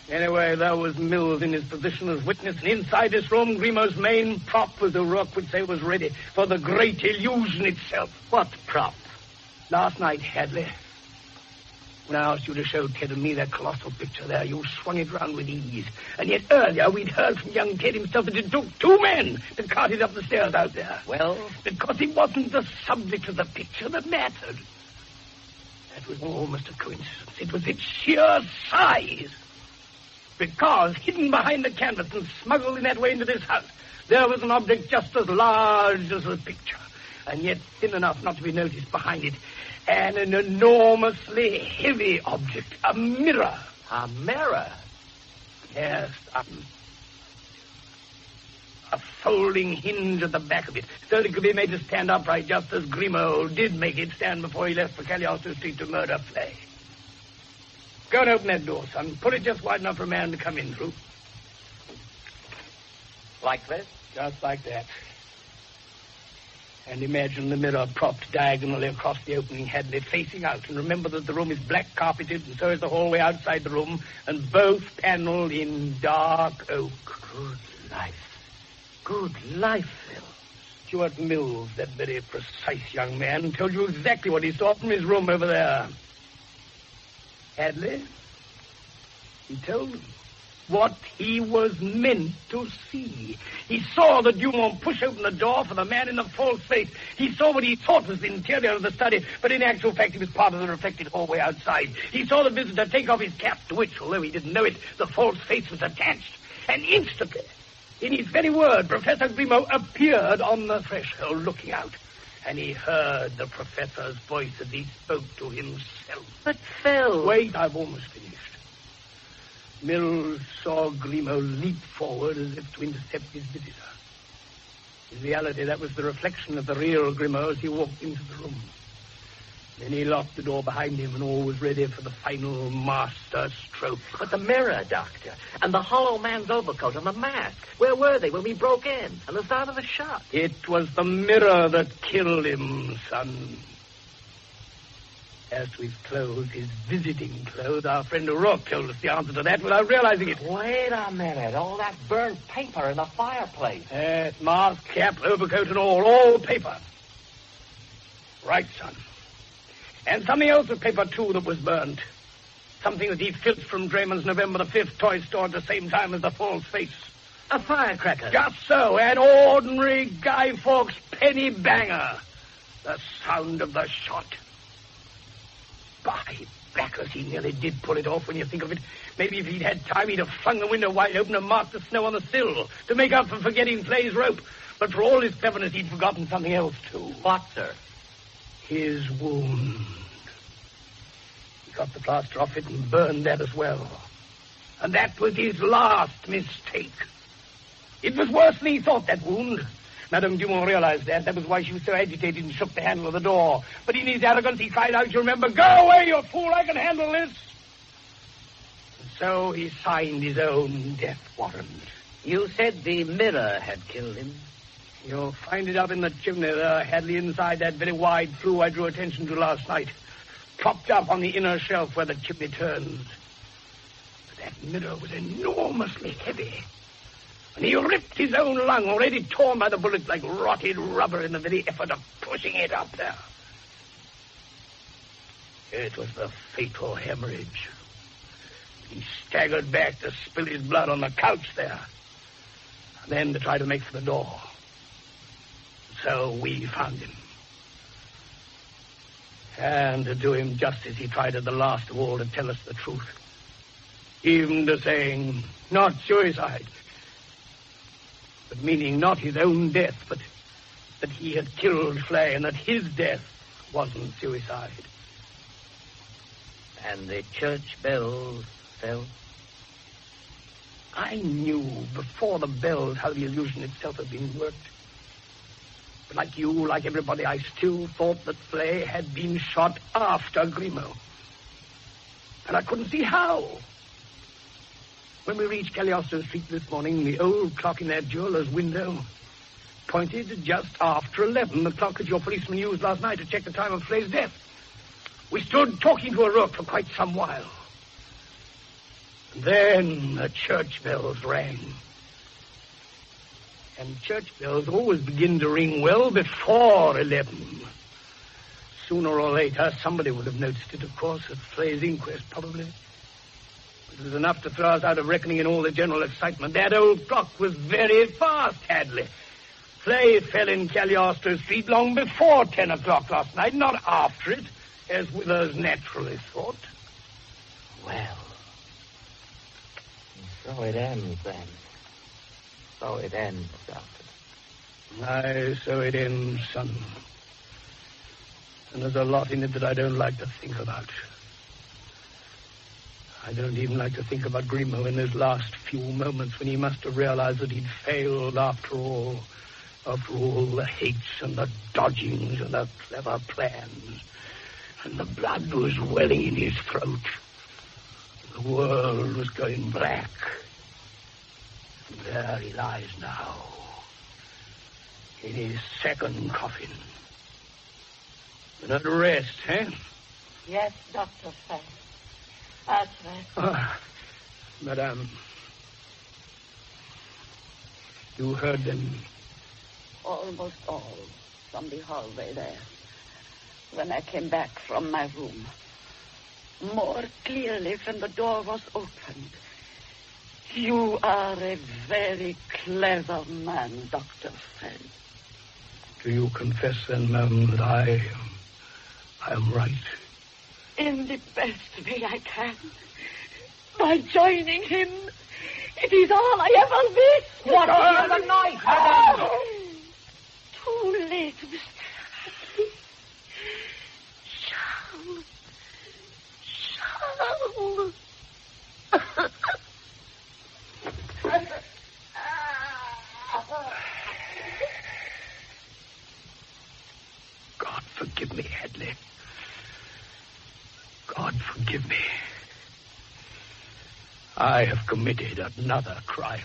Anyway, there was Mills in his position as witness, and inside this room, Grimaud's main prop, as O'Rourke would say, was ready for the great illusion itself. What prop? Last night, Hadley, when I asked you to show Ted and me that colossal picture there, you swung it round with ease. And yet earlier, we'd heard from young Ted himself that it took 2 men to cart it up the stairs out there. Well? Because it wasn't the subject of the picture that mattered. That was almost a coincidence. It was its sheer size. Because, hidden behind the canvas and smuggled in that way into this house, there was an object just as large as the picture, and yet thin enough not to be noticed behind it, and an enormously heavy object, a mirror. A mirror? Yes, A folding hinge at the back of it, so it could be made to stand upright just as Grimaud did make it stand before he left for Cagliostro Street to murder Flay. Go and open that door, son. Put it just wide enough for a man to come in through. Like this? Just like that. And imagine the mirror propped diagonally across the opening Hadley, facing out. And remember that the room is black carpeted, and so is the hallway outside the room, and both paneled in dark oak. Good life. Good life, Phil. Stuart Mills, that very precise young man, told you exactly what he saw from his room over there. Hadley, he told him what he was meant to see. He saw the Dumont push open the door for the man in the false face. He saw what he thought was the interior of the study, but in actual fact he was part of the reflected hallway outside. He saw the visitor take off his cap, to which, although he didn't know it, the false face was attached. And instantly, in his very word, Professor Grimaud appeared on the threshold looking out. And he heard the professor's voice as he spoke to himself. But, Phil... Wait, I've almost finished. Mills saw Grimaud leap forward as if to intercept his visitor. In reality, that was the reflection of the real Grimaud as he walked into the room. Then he locked the door behind him, and all was ready for the final master stroke. But the mirror, Doctor, and the hollow man's overcoat and the mask. Where were they when we broke in? And the sound of the shot. It was the mirror that killed him, son. As to his clothes, his visiting clothes, our friend O'Rourke told us the answer to that without realizing it. Wait a minute. All that burnt paper in the fireplace. Yes, mask, cap, overcoat, and all paper. Right, son. And something else of paper, too, that was burnt. Something that he filched from Draymond's November the 5th toy store at the same time as the false face. A firecracker. Just so, an ordinary Guy Fawkes penny banger. The sound of the shot. By backers, he nearly did pull it off when you think of it. Maybe if he'd had time, he'd have flung the window wide open and marked the snow on the sill to make up for forgetting Flay's rope. But for all his cleverness, he'd forgotten something else, too. What, sir? His wound. He got the plaster off it and burned that as well. And that was his last mistake. It was worse than he thought, that wound. Madame Dumont realized that. That was why she was so agitated and shook the handle of the door. But in his arrogance, he cried out, "You remember, go away, you fool, I can handle this." And so he signed his own death warrant. You said the mirror had killed him. You'll find it up in the chimney there, Hadley, inside that very wide flue I drew attention to last night. Propped up on the inner shelf where the chimney turns. But that mirror was enormously heavy. And he ripped his own lung, already torn by the bullets like rotted rubber in the very effort of pushing it up there. It was the fatal hemorrhage. He staggered back to spill his blood on the couch there. And then to try to make for the door. So we found him. And to do him justice, he tried at the last of all to tell us the truth. Even to saying, not suicide, but meaning not his own death, but that he had killed Flay and that his death wasn't suicide. And the church bells fell? I knew before the bells how the illusion itself had been worked. But like you, like everybody, I still thought that Flay had been shot after Grimaud. And I couldn't see how. When we reached Cagliostro Street this morning, the old clock in that jeweler's window pointed just after 11, the clock that your policeman used last night to check the time of Flay's death. We stood talking to O'Rourke for quite some while. Then the church bells rang. And church bells always begin to ring well before 11. Sooner or later, somebody would have noticed it, of course, at Flay's inquest, probably. It was enough to throw us out of reckoning in all the general excitement. That old clock was very fast, Hadley. Flay fell in Cagliostro Street long before 10 o'clock last night, not after it, as Withers naturally thought. Well, so it ends, then. So it ends, Doctor. Aye, so it ends, son. And there's a lot in it that I don't like to think about. I don't even like to think about Grimaud in those last few moments when he must have realized that he'd failed after all. After all the hates and the dodgings and the clever plans. And the blood was welling in his throat. The world was going black. And there he lies now. In his second coffin. And at rest, eh? Yes, Dr. Fay. At rest. Madame. You heard them? Almost all from the hallway there. When I came back from my room. More clearly when the door was opened. You are a very clever man, Dr. Fay. Do you confess then, ma'am, that I am right? In the best way I can. By joining him. It is all I ever wished. What are the knife, madame? Too late, Mr. Charles. God forgive me, Hadley. God forgive me. I have committed another crime.